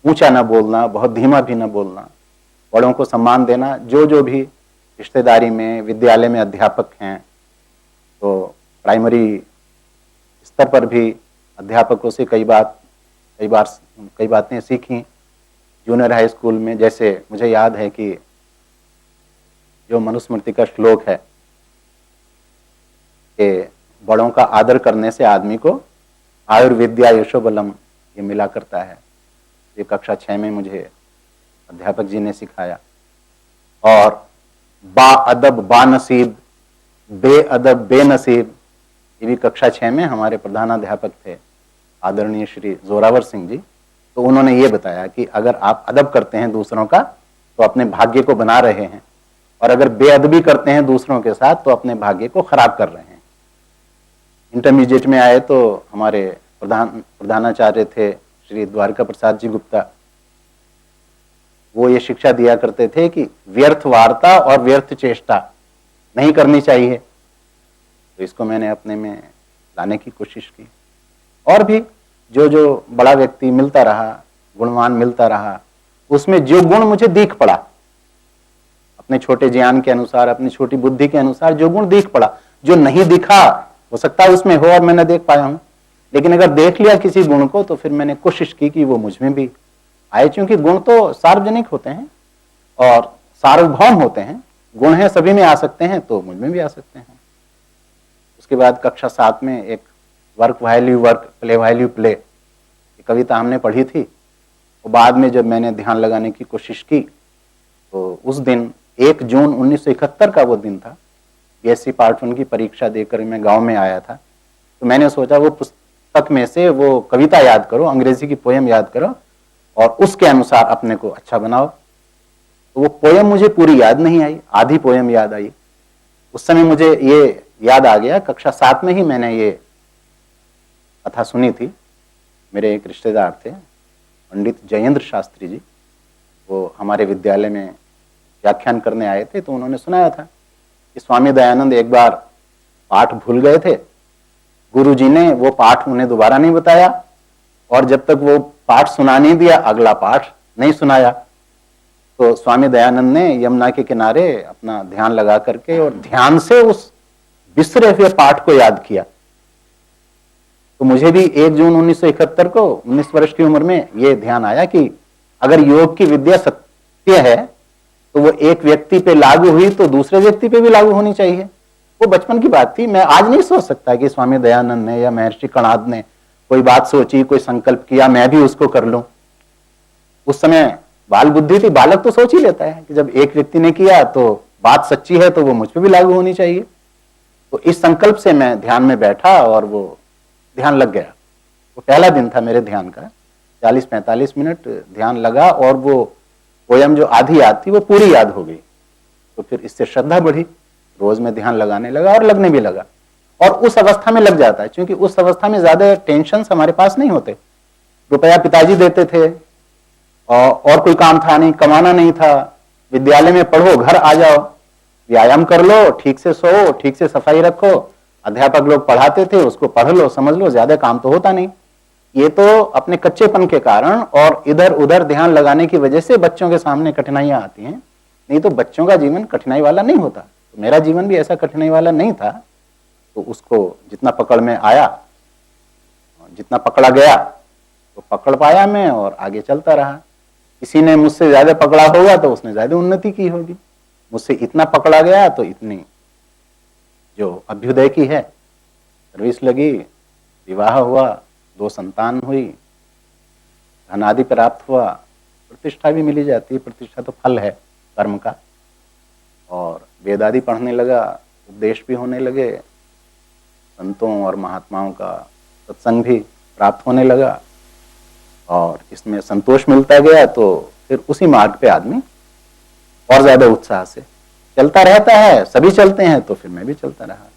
ऊंचा न बोलना, बहुत धीमा भी न बोलना, बड़ों को सम्मान देना। जो जो भी रिश्तेदारी में, विद्यालय में अध्यापक हैं तो प्राइमरी स्तर पर भी अध्यापकों से कई बातें सीखी। जूनियर हाई स्कूल में जैसे मुझे याद है कि जो मनुस्मृति का श्लोक है कि बड़ों का आदर करने से आदमी को आयुर्विद्या यशोबलम ये मिला करता है। ये कक्षा 6 में मुझे अध्यापक जी ने सिखाया। और बा अदब बा नसीब, बे अदब बेनसीब, ये भी कक्षा 6 में हमारे प्रधानाध्यापक थे आदरणीय श्री जोरावर सिंह जी। तो उन्होंने ये बताया कि अगर आप अदब करते हैं दूसरों का तो अपने भाग्य को बना रहे हैं, और अगर बेअदबी करते हैं दूसरों के साथ तो अपने भाग्य को खराब कर रहे हैं। इंटरमीडिएट में आए तो हमारे प्रधानाचार्य थे श्री द्वारका प्रसाद जी गुप्ता। वो ये शिक्षा दिया करते थे कि व्यर्थ वार्ता और व्यर्थ चेष्टा नहीं करनी चाहिए। तो इसको मैंने अपने में लाने की कोशिश की। और भी जो जो बड़ा व्यक्ति मिलता रहा, गुणवान मिलता रहा, उसमें जो गुण मुझे दिख पड़ा, अपने छोटे ज्ञान के अनुसार, अपनी छोटी बुद्धि के अनुसार जो गुण दिख पड़ा, जो नहीं दिखा हो सकता है उसमें हो और मैं न देख पाया हूं, लेकिन अगर देख लिया किसी गुण को तो फिर मैंने कोशिश की कि वो मुझ में भी आए। क्योंकि गुण तो सार्वजनिक होते हैं और सार्वभौम होते हैं। गुण है सभी में आ सकते हैं तो मुझ में भी आ सकते हैं। उसके बाद कक्षा 7 में एक work value work, play value play कविता हमने पढ़ी थी। और बाद में जब मैंने ध्यान लगाने की कोशिश की तो उस दिन 1 जून 1971 का वो दिन था। बीएससी पार्ट 1 की परीक्षा देकर मैं गांव में आया था। तो मैंने सोचा वो पुस्तक में से वो कविता याद करो, अंग्रेजी की पोयम याद करो और उसके अनुसार अपने को अच्छा बनाओ। तो वो पोयम मुझे पूरी याद नहीं आई, आधी पोयम याद आई। उस समय मुझे ये याद आ गया, कक्षा 7 में ही मैंने ये कथा सुनी थी। मेरे एक रिश्तेदार थे पंडित जयेंद्र शास्त्री जी, वो हमारे विद्यालय में व्याख्यान करने आए थे। तो उन्होंने सुनाया था कि स्वामी दयानंद एक बार पाठ भूल गए थे। गुरुजी ने वो पाठ उन्हें दोबारा नहीं बताया और जब तक वो पाठ सुना नहीं दिया अगला पाठ नहीं सुनाया। तो स्वामी दयानंद ने यमुना के किनारे अपना ध्यान लगा करके और ध्यान से उस बिसरे हुए पाठ को याद किया। तो मुझे भी 1 जून 1971 को 19 वर्ष की उम्र में ये ध्यान आया कि अगर योग की विद्या सत्य है तो वो एक व्यक्ति पे लागू हुई तो दूसरे व्यक्ति पे भी लागू होनी चाहिए। वो बचपन की बात थी। मैं आज नहीं सोच सकता कि स्वामी दयानंद ने या महर्षि कणाद ने कोई बात सोची, कोई संकल्प किया, मैं भी उसको कर लूं। उस समय बाल बुद्धि थी, बालक तो सोच ही लेता है कि जब एक व्यक्ति ने किया तो बात सच्ची है तो वो मुझ पे भी लागू होनी चाहिए। तो इस संकल्प से मैं ध्यान में बैठा और वो ध्यान लग गया। वो पहला दिन था मेरे ध्यान का, 40-45 मिनट ध्यान लगा और वो पोयम जो आधी याद थी वो पूरी याद हो गई। तो फिर इससे श्रद्धा बढ़ी, रोज में ध्यान लगाने लगा और लगने भी लगा। और उस अवस्था में लग जाता है क्योंकि उस अवस्था में ज्यादा टेंशन हमारे पास नहीं होते। रुपया पिताजी देते थे और कोई काम था नहीं, कमाना नहीं था। विद्यालय में पढ़ो, घर आ जाओ, व्यायाम कर लो, ठीक से सो, ठीक से सफाई रखो। अध्यापक लोग पढ़ाते थे, उसको पढ़ लो, समझ लो, ज्यादा काम तो होता नहीं। ये तो अपने कच्चेपन के कारण और इधर उधर ध्यान लगाने की वजह से बच्चों के सामने कठिनाइयां आती हैं। नहीं तो बच्चों का जीवन कठिनाई वाला नहीं होता। मेरा जीवन भी ऐसा कठिनाई वाला नहीं था, तो उसको जितना पकड़ में आया, जितना पकड़ा गया तो पकड़ पाया मैं और आगे चलता रहा। किसी ने मुझसे ज्यादा पकड़ा होगा तो उसने ज्यादा उन्नति की होगी, मुझसे इतना पकड़ा गया तो इतनी जो अभ्युदय की है, सर्विस लगी, विवाह हुआ, 2 संतान हुई, धन आदि प्राप्त हुआ, प्रतिष्ठा भी मिली जाती है। प्रतिष्ठा तो फल है कर्म का। और वेद आदि पढ़ने लगा, उपदेश भी होने लगे, संतों और महात्माओं का सत्संग भी प्राप्त होने लगा और इसमें संतोष मिलता गया। तो फिर उसी मार्ग पे आदमी और ज्यादा उत्साह से चलता रहता है। सभी चलते हैं तो फिर मैं भी चलता रहा।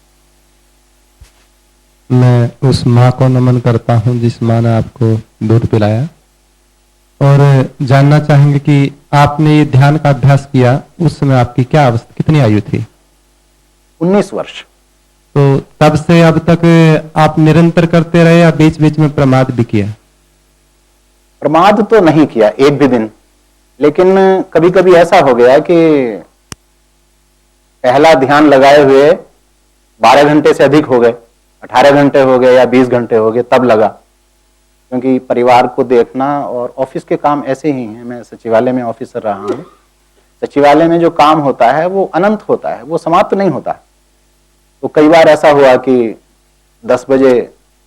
मैं उस माँ को नमन करता हूँ जिस माँ ने आपको दूध पिलाया, और जानना चाहेंगे कि आपने ये ध्यान का अभ्यास किया उस समय आपकी क्या अवस्था, कितनी आयु थी? 19 वर्ष। तो तब से अब तक आप निरंतर करते रहे या बीच बीच में प्रमाद भी किया? प्रमाद तो नहीं किया एक भी दिन, लेकिन कभी कभी ऐसा हो गया कि पहला ध्यान लगाए हुए 12 घंटे से अधिक हो गए, 18 घंटे हो गए या 20 घंटे हो गए, तब लगा। क्योंकि परिवार को देखना और ऑफिस के काम ऐसे ही हैं। मैं सचिवालय में ऑफिसर रहा हूँ। सचिवालय में जो काम होता है वो अनंत होता है, वो समाप्त नहीं होता। तो कई बार ऐसा हुआ कि 10 बजे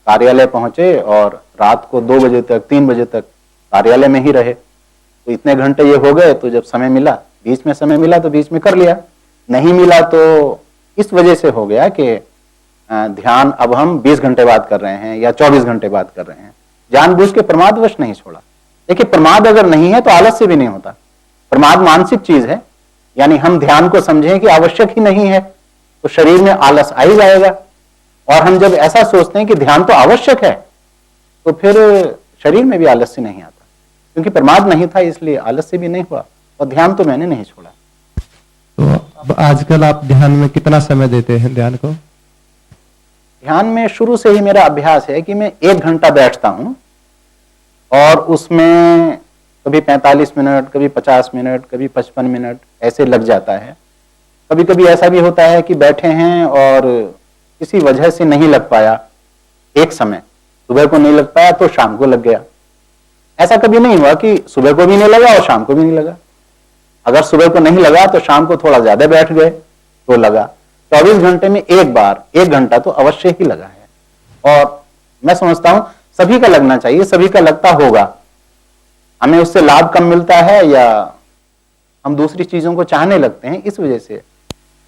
कार्यालय पहुंचे और रात को 2 बजे तक 3 बजे तक कार्यालय में ही रहे। तो इतने घंटे ये हो गए। तो जब समय मिला, बीच में समय मिला तो बीच में कर लिया, नहीं मिला तो इस वजह से हो गया कि ध्यान अब हम 20 घंटे बाद कर रहे हैं या 24 घंटे बाद कर रहे हैं। जानबूझ के प्रमादवश नहीं छोड़ा। देखिए, प्रमाद अगर नहीं है तो आलस्य भी नहीं होता। प्रमाद मानसिक चीज है, यानी हम ध्यान को समझें कि आवश्यक ही नहीं है तो शरीर में आलस आ ही जाएगा। और हम जब ऐसा सोचते हैं कि ध्यान तो आवश्यक है तो फिर शरीर में भी आलस्य नहीं आता। क्योंकि प्रमाद नहीं था इसलिए आलस्य भी नहीं हुआ और ध्यान तो मैंने नहीं छोड़ा। तो अब आजकल आप ध्यान में कितना समय देते हैं ध्यान को? ध्यान में शुरू से ही मेरा अभ्यास है कि मैं 1 घंटा बैठता हूं और उसमें कभी 45 मिनट, कभी 50 मिनट, कभी 55 मिनट ऐसे लग जाता है। कभी कभी ऐसा भी होता है कि बैठे हैं और किसी वजह से नहीं लग पाया, एक समय सुबह को नहीं लग पाया तो शाम को लग गया। ऐसा कभी नहीं हुआ कि सुबह को भी नहीं लगा और शाम को भी नहीं लगा। अगर सुबह को नहीं लगा तो शाम को थोड़ा ज्यादा बैठ गए तो लगा। 24 घंटे में एक बार 1 घंटा तो अवश्य ही लगा है। और मैं समझता हूं सभी का लगना चाहिए, सभी का लगता होगा। हमें उससे लाभ कम मिलता है या हम दूसरी चीजों को चाहने लगते हैं, इस वजह से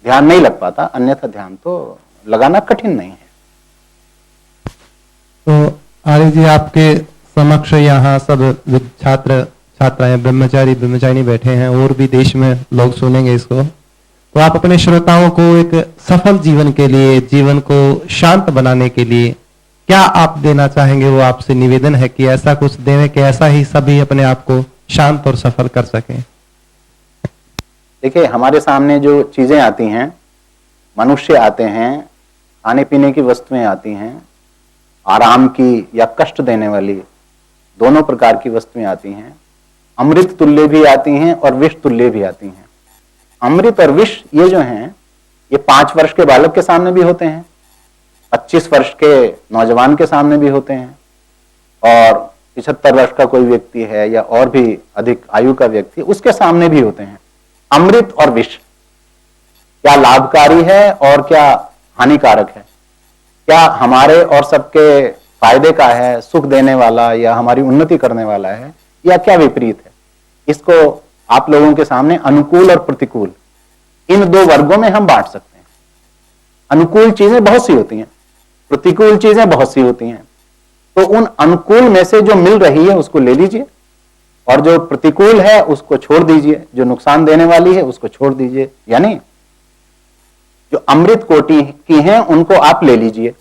ध्यान नहीं लग पाता। अन्यथा ध्यान तो लगाना कठिन नहीं है। तो आर्य जी, आपके समक्ष यहाँ सब छात्र छात्राएं, ब्रह्मचारी ब्रह्मचारिणी बैठे हैं और भी देश में लोग सुनेंगे इसको। तो आप अपने श्रोताओं को एक सफल जीवन के लिए, जीवन को शांत बनाने के लिए क्या आप देना चाहेंगे? वो आपसे निवेदन है कि ऐसा कुछ देने कि ऐसा ही सभी अपने आप को शांत और सफल कर सकें। देखिए, हमारे सामने जो चीजें आती हैं, मनुष्य आते हैं, खाने पीने की वस्तुएं आती हैं, आराम की या कष्ट देने वाली दोनों प्रकार की वस्तुएं आती हैं। अमृत तुल्य भी आती हैं और विष तुल्य भी आती हैं। अमृत और विष ये जो हैं, ये 5 वर्ष के बालक के सामने भी होते हैं, 25 वर्ष के नौजवान के सामने भी होते हैं, और 75 वर्ष का कोई व्यक्ति है या और भी अधिक आयु का व्यक्ति, उसके सामने भी होते हैं। अमृत और विष क्या लाभकारी है और क्या हानिकारक है, क्या हमारे और सबके फायदे का है, सुख देने वाला या हमारी उन्नति करने वाला है, या क्या विपरीत है, इसको आप लोगों के सामने अनुकूल और प्रतिकूल इन 2 वर्गों में हम बांट सकते हैं। अनुकूल चीजें बहुत सी होती हैं, प्रतिकूल चीजें बहुत सी होती हैं। तो उन अनुकूल में से जो मिल रही है उसको ले लीजिए और जो प्रतिकूल है उसको छोड़ दीजिए, जो नुकसान देने वाली है उसको छोड़ दीजिए। यानी जो अमृत कोटि की हैं उनको आप ले लीजिए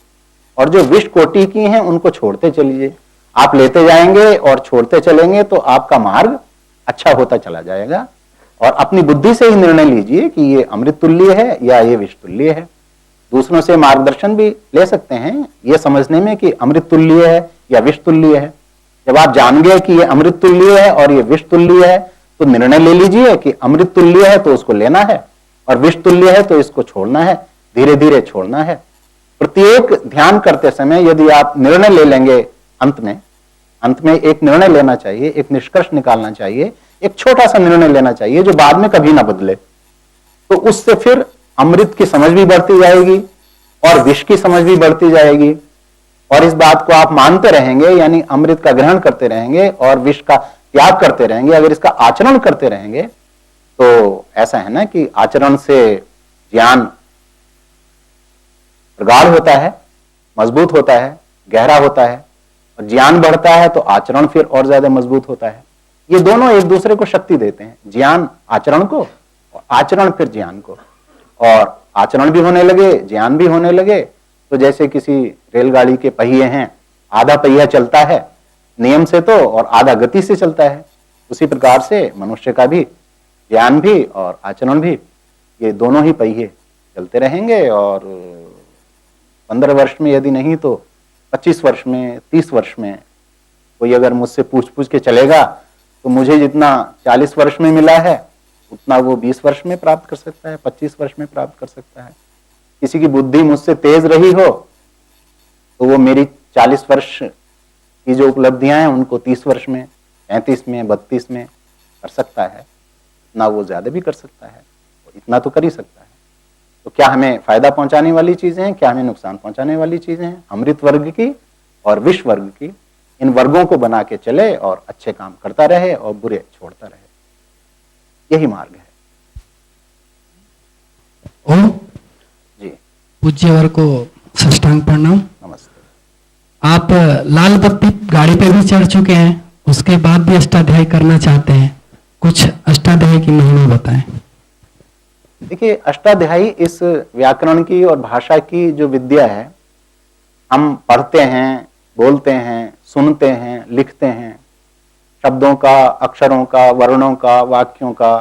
और जो विष कोटि की हैं उनको छोड़ते चलिए। आप लेते जाएंगे और छोड़ते चलेंगे तो आपका मार्ग अच्छा होता चला जाएगा। और अपनी बुद्धि से ही निर्णय लीजिए कि ये अमृत तुल्य है या ये विष तुल्य है। दूसरों से मार्गदर्शन भी ले सकते हैं ये समझने में कि अमृत तुल्य है या विष तुल्य है। जब आप जान गए कि ये अमृत तुल्य है और ये विष तुल्य है तो निर्णय ले लीजिए कि अमृत तुल्य है तो उसको लेना है और विष तुल्य है तो इसको छोड़ना है, धीरे धीरे छोड़ना है। प्रत्येक ध्यान करते समय यदि आप निर्णय ले लेंगे, अंत में एक निर्णय लेना चाहिए, एक निष्कर्ष निकालना चाहिए, एक छोटा सा निर्णय लेना चाहिए जो बाद में कभी ना बदले, तो उससे फिर अमृत की समझ भी बढ़ती जाएगी और विष की समझ भी बढ़ती जाएगी। और इस बात को आप मानते रहेंगे, यानी अमृत का ग्रहण करते रहेंगे और विष का त्याग करते रहेंगे। अगर इसका आचरण करते रहेंगे तो ऐसा है ना कि आचरण से ज्ञान प्रगाढ़ होता है, मजबूत होता है, गहरा होता है, और ज्ञान बढ़ता है तो आचरण फिर और ज्यादा मजबूत होता है। ये दोनों एक दूसरे को शक्ति देते हैं, ज्ञान आचरण को और आचरण फिर ज्ञान को। और आचरण भी होने लगे, ज्ञान भी होने लगे, तो जैसे किसी रेलगाड़ी के पहिए हैं, आधा पहिया चलता है नियम से तो और आधा गति से चलता है, उसी प्रकार से मनुष्य का भी ज्ञान भी और आचरण भी, ये दोनों ही पहिए चलते रहेंगे। और 15 वर्ष में यदि नहीं तो 25 वर्ष में, 30 वर्ष में कोई अगर मुझसे पूछ के चलेगा तो मुझे जितना 40 वर्ष में मिला है उतना वो 20 वर्ष में प्राप्त कर सकता है, 25 वर्ष में प्राप्त कर सकता है। किसी की बुद्धि मुझसे तेज रही हो तो वो मेरी 40 वर्ष की जो उपलब्धियां हैं उनको 30 वर्ष में, 35 में, 32 में कर सकता है, ना वो ज्यादा भी कर सकता है, इतना तो कर ही सकता है। तो क्या हमें फायदा पहुंचाने वाली चीजें हैं, क्या हमें नुकसान पहुंचाने वाली चीजें हैं? अमृत वर्ग की और विष वर्ग की, इन वर्गों को बना के चले और अच्छे काम करता रहे और बुरे छोड़ता रहे, यही मार्ग है। ओम जी पूज्यवर को साष्टांग प्रणाम। नमस्ते। आप लाल बत्ती गाड़ी पे भी चढ़ चुके हैं, उसके बाद भी अष्टाध्यायी करना चाहते हैं, कुछ अष्टाध्यायी की महिमा बताएं। देखिए, अष्टाध्यायी इस व्याकरण की और भाषा की जो विद्या है, हम पढ़ते हैं, बोलते हैं, सुनते हैं, लिखते हैं, शब्दों का, अक्षरों का, वर्णों का, वाक्यों का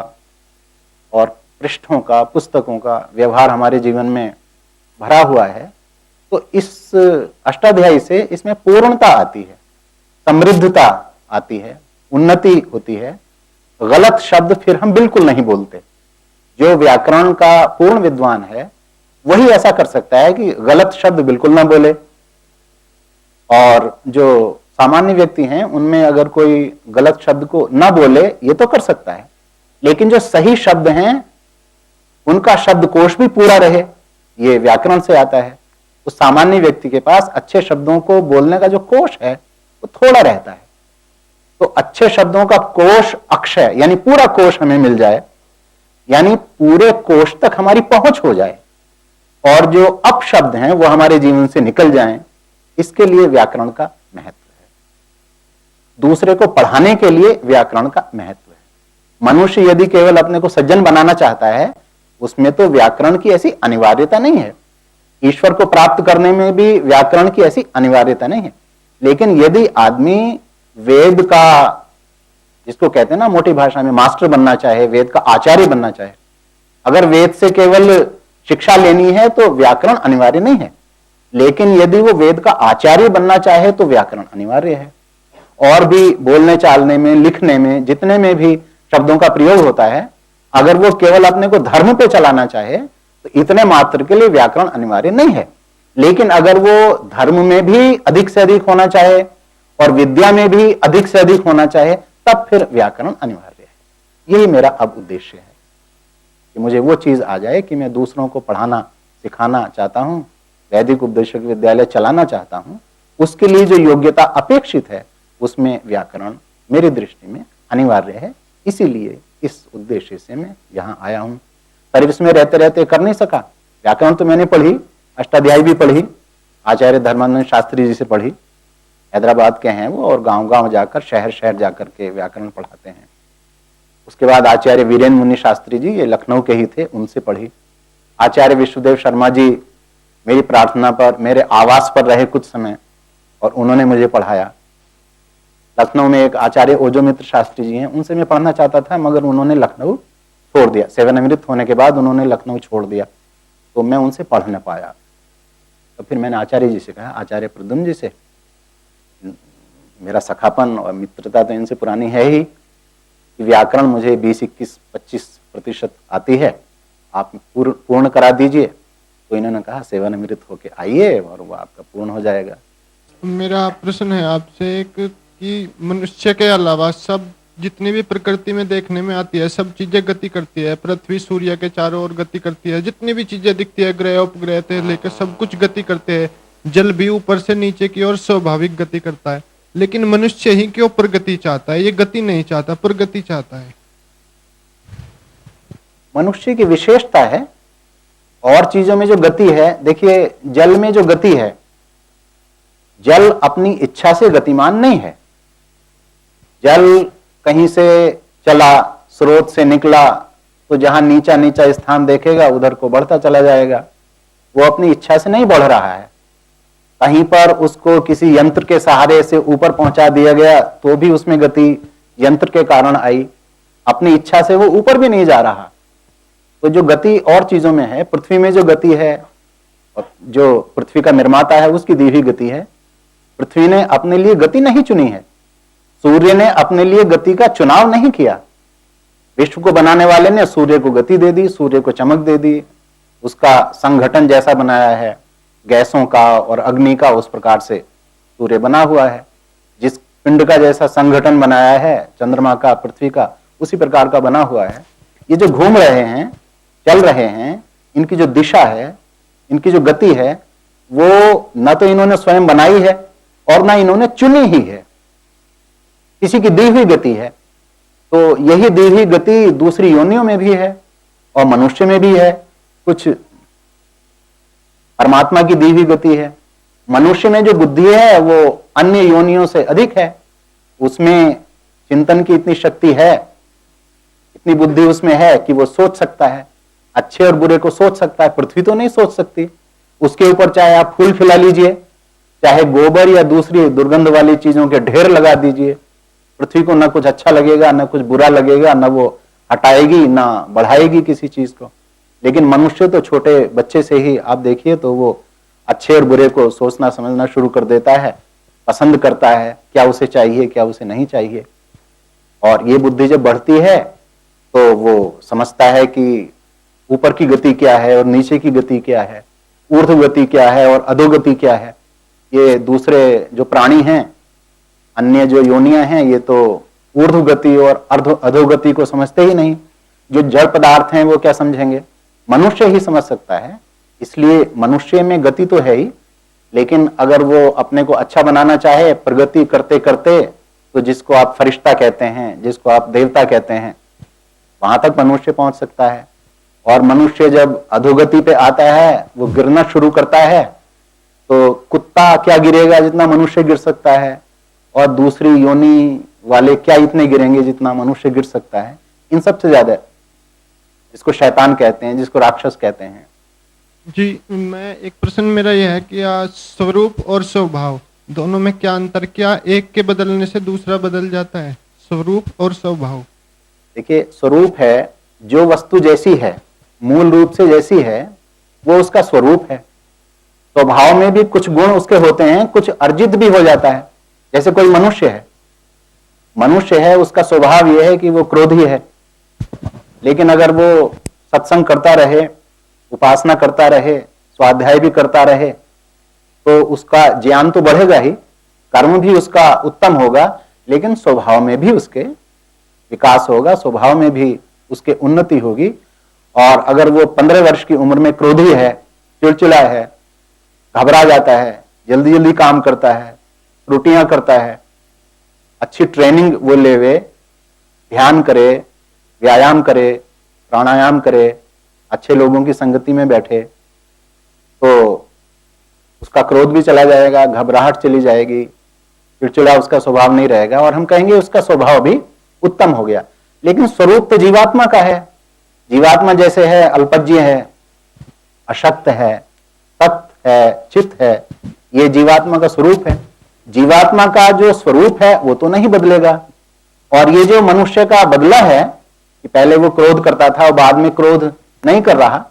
और पृष्ठों का, पुस्तकों का व्यवहार हमारे जीवन में भरा हुआ है। तो इस अष्टाध्यायी से इसमें पूर्णता आती है, समृद्धता आती है, उन्नति होती है। गलत शब्द फिर हम बिल्कुल नहीं बोलते। जो व्याकरण का पूर्ण विद्वान है वही ऐसा कर सकता है कि गलत शब्द बिल्कुल ना बोले। और जो सामान्य व्यक्ति हैं उनमें अगर कोई गलत शब्द को ना बोले ये तो कर सकता है, लेकिन जो सही शब्द हैं उनका शब्दकोश भी पूरा रहे, ये व्याकरण से आता है। तो सामान्य व्यक्ति के पास अच्छे शब्दों को बोलने का जो कोश है वो थोड़ा रहता है। तो अच्छे शब्दों का कोश अक्षय यानी पूरा कोश हमें मिल जाए, यानी पूरे कोश तक हमारी पहुंच हो जाए और जो अपशब्द हैं वो हमारे जीवन से निकल जाएं, इसके लिए व्याकरण का महत्व है। दूसरे को पढ़ाने के लिए व्याकरण का महत्व है। मनुष्य यदि केवल अपने को सज्जन बनाना चाहता है उसमें तो व्याकरण की ऐसी अनिवार्यता नहीं है। ईश्वर को प्राप्त करने में भी व्याकरण की ऐसी अनिवार्यता नहीं है। लेकिन यदि आदमी वेद का, जिसको कहते हैं ना मोटी भाषा में, मास्टर बनना चाहे, वेद का आचार्य बनना चाहे, अगर वेद से केवल शिक्षा लेनी है तो व्याकरण अनिवार्य नहीं है। लेकिन यदि वो वेद का आचार्य बनना चाहे तो व्याकरण अनिवार्य है। और भी बोलने चालने में, लिखने में, जितने में भी शब्दों का प्रयोग होता है, अगर वो केवल अपने को धर्म पे चलाना चाहे तो इतने मात्र के लिए व्याकरण अनिवार्य नहीं है। लेकिन अगर वो धर्म में भी अधिक से अधिक होना चाहे और विद्या में भी अधिक से अधिक होना चाहे तब फिर व्याकरण अनिवार्य है। यही मेरा अब उद्देश्य है कि मुझे वो चीज आ जाए कि मैं दूसरों को पढ़ाना सिखाना चाहता हूं, वैदिक उपदेशक विद्यालय चलाना चाहता हूं। उसके लिए जो योग्यता अपेक्षित है उसमें व्याकरण मेरी दृष्टि में अनिवार्य है। इसीलिए इस उद्देश्य से मैं यहां आया हूं। सर्विस में रहते रहते कर नहीं सका। व्याकरण तो मैंने पढ़ी, अष्टाध्यायी भी पढ़ी, आचार्य धर्मानंद शास्त्री जी से पढ़ी, हैदराबाद के हैं वो, और गांव गांव जाकर, शहर शहर जाकर के व्याकरण पढ़ाते हैं। उसके बाद आचार्य वीरेंद्र मुनि शास्त्री जी, ये लखनऊ के ही थे, उनसे पढ़ी। आचार्य विश्वदेव शर्मा जी मेरी प्रार्थना पर मेरे आवास पर रहे कुछ समय और उन्होंने मुझे पढ़ाया। लखनऊ में एक आचार्य ओजोमित्र शास्त्री जी हैं, उनसे मैं पढ़ना चाहता था मगर उन्होंने लखनऊ छोड़ दिया। सेवानिवृत्त होने के बाद उन्होंने लखनऊ छोड़ दिया तो मैं उनसे पढ़ न पाया। तो फिर मैंने आचार्य जी से कहा, आचार्य प्रद्युम्न जी से, मेरा सखापन और मित्रता तो इनसे पुरानी है ही, कि व्याकरण मुझे 20, 21, 25% आती है, आप पूर्ण करा दीजिए। तो इन्होंने कहा सेवानिवृत्त होके आइए और वो आपका पूर्ण हो जाएगा। मेरा प्रश्न है आपसे एक कि मनुष्य के अलावा सब जितनी भी प्रकृति में देखने में आती है सब चीजें गति करती है। पृथ्वी सूर्य के चारों ओर गति करती है। जितनी भी चीजें दिखती है ग्रह उपग्रह से लेकर सब कुछ गति करते हैं। जल भी ऊपर से नीचे की ओर स्वाभाविक गति करता है। लेकिन मनुष्य ही क्यों प्रगति चाहता है? ये गति नहीं चाहता, प्रगति चाहता है। मनुष्य की विशेषता है। और चीजों में जो गति है, देखिए जल में जो गति है, जल अपनी इच्छा से गतिमान नहीं है। जल कहीं से चला, स्रोत से निकला, तो जहां नीचा नीचा स्थान देखेगा उधर को बढ़ता चला जाएगा। वो अपनी इच्छा से नहीं बढ़ रहा है। कहीं पर उसको किसी यंत्र के सहारे से ऊपर पहुंचा दिया गया तो भी उसमें गति यंत्र के कारण आई। अपनी इच्छा से वो ऊपर भी नहीं जा रहा। तो जो गति और चीजों में है, पृथ्वी में जो गति है, और जो पृथ्वी का निर्माता है उसकी दी हुई गति है। पृथ्वी ने अपने लिए गति नहीं चुनी है। सूर्य ने अपने लिए गति का चुनाव नहीं किया। विश्व को बनाने वाले ने सूर्य को गति दे दी, सूर्य को चमक दे दी। उसका संगठन जैसा बनाया है गैसों का और अग्नि का, उस प्रकार से सूर्य बना हुआ है। जिस पिंड का जैसा संगठन बनाया है चंद्रमा का, पृथ्वी का, उसी प्रकार का बना हुआ है। ये जो घूम रहे हैं, चल रहे हैं, इनकी जो दिशा है, इनकी जो गति है, वो न तो इन्होंने स्वयं बनाई है और ना इन्होंने चुनी ही है। किसी की दी हुई गति है। तो यही दी हुई गति दूसरी योनियों में भी है और मनुष्य में भी है। कुछ परमात्मा की दी हुई गति है। मनुष्य में जो बुद्धि है वो अन्य योनियों से अधिक है। उसमें चिंतन की इतनी शक्ति है, इतनी बुद्धि उसमें है कि वो सोच सकता है, अच्छे और बुरे को सोच सकता है। पृथ्वी तो नहीं सोच सकती। उसके ऊपर चाहे आप फूल खिला लीजिए, चाहे गोबर या दूसरी दुर्गंध वाली चीजों के ढेर लगा दीजिए, पृथ्वी को ना कुछ अच्छा लगेगा, ना कुछ बुरा लगेगा, ना वो हटाएगी ना बढ़ाएगी किसी चीज को। लेकिन मनुष्य तो छोटे बच्चे से ही आप देखिए तो वो अच्छे और बुरे को सोचना समझना शुरू कर देता है, पसंद करता है क्या उसे चाहिए क्या उसे नहीं चाहिए। और ये बुद्धि जब बढ़ती है तो वो समझता है कि ऊपर की गति क्या है और नीचे की गति क्या है, ऊर्ध्व गति क्या है और अधोगति क्या है। ये दूसरे जो प्राणी हैं, अन्य जो योनियां हैं, ये तो ऊर्ध्व गति और अधोगति को समझते ही नहीं। जो जड़ पदार्थ हैं वो क्या समझेंगे? मनुष्य ही समझ सकता है। इसलिए मनुष्य में गति तो है ही, लेकिन अगर वो अपने को अच्छा बनाना चाहे प्रगति करते करते, तो जिसको आप फरिश्ता कहते हैं, जिसको आप देवता कहते हैं, वहां तक मनुष्य पहुंच सकता है। और मनुष्य जब अधोगति पे आता है, वो गिरना शुरू करता है, तो कुत्ता क्या गिरेगा जितना मनुष्य गिर सकता है, और दूसरी योनि वाले क्या इतने गिरेंगे जितना मनुष्य गिर सकता है। इन सबसे ज्यादा जिसको शैतान कहते हैं, जिसको राक्षस कहते हैं। जी, मैं एक प्रश्न मेरा यह है कि स्वरूप और स्वभाव दोनों में क्या अंतर? क्या एक के बदलने से दूसरा बदल जाता है? स्वरूप और स्वभाव। देखिए, स्वरूप है जो वस्तु जैसी है, मूल रूप से जैसी है, वो उसका स्वरूप है। स्वभाव में भी कुछ गुण उसके होते हैं, कुछ अर्जित भी हो जाता है। जैसे कोई मनुष्य है, उसका स्वभाव यह है कि वो क्रोधी है। लेकिन अगर वो सत्संग करता रहे, उपासना करता रहे, स्वाध्याय भी करता रहे, तो उसका ज्ञान तो बढ़ेगा ही, कर्म भी उसका उत्तम होगा, लेकिन स्वभाव में भी उसके विकास होगा, स्वभाव में भी उसके उन्नति होगी। और अगर वो 15 वर्ष की उम्र में क्रोधी है, चिड़चिड़ा है, घबरा जाता है, जल्दी जल्दी काम करता है, त्रुटियां करता है, अच्छी ट्रेनिंग वो लेवे, ध्यान करे, व्यायाम करे, प्राणायाम करे, अच्छे लोगों की संगति में बैठे, तो उसका क्रोध भी चला जाएगा, घबराहट चली जाएगी, चिड़चिड़ा उसका स्वभाव नहीं रहेगा, और हम कहेंगे उसका स्वभाव भी उत्तम हो गया। लेकिन स्वरूप तो जीवात्मा का है। जीवात्मा जैसे है, अल्पज्य है, अशक्त है, तत् है, चित्त है, ये जीवात्मा का स्वरूप है। जीवात्मा का जो स्वरूप है वो तो नहीं बदलेगा। और ये जो मनुष्य का बदला है कि पहले वो क्रोध करता था और बाद में क्रोध नहीं कर रहा,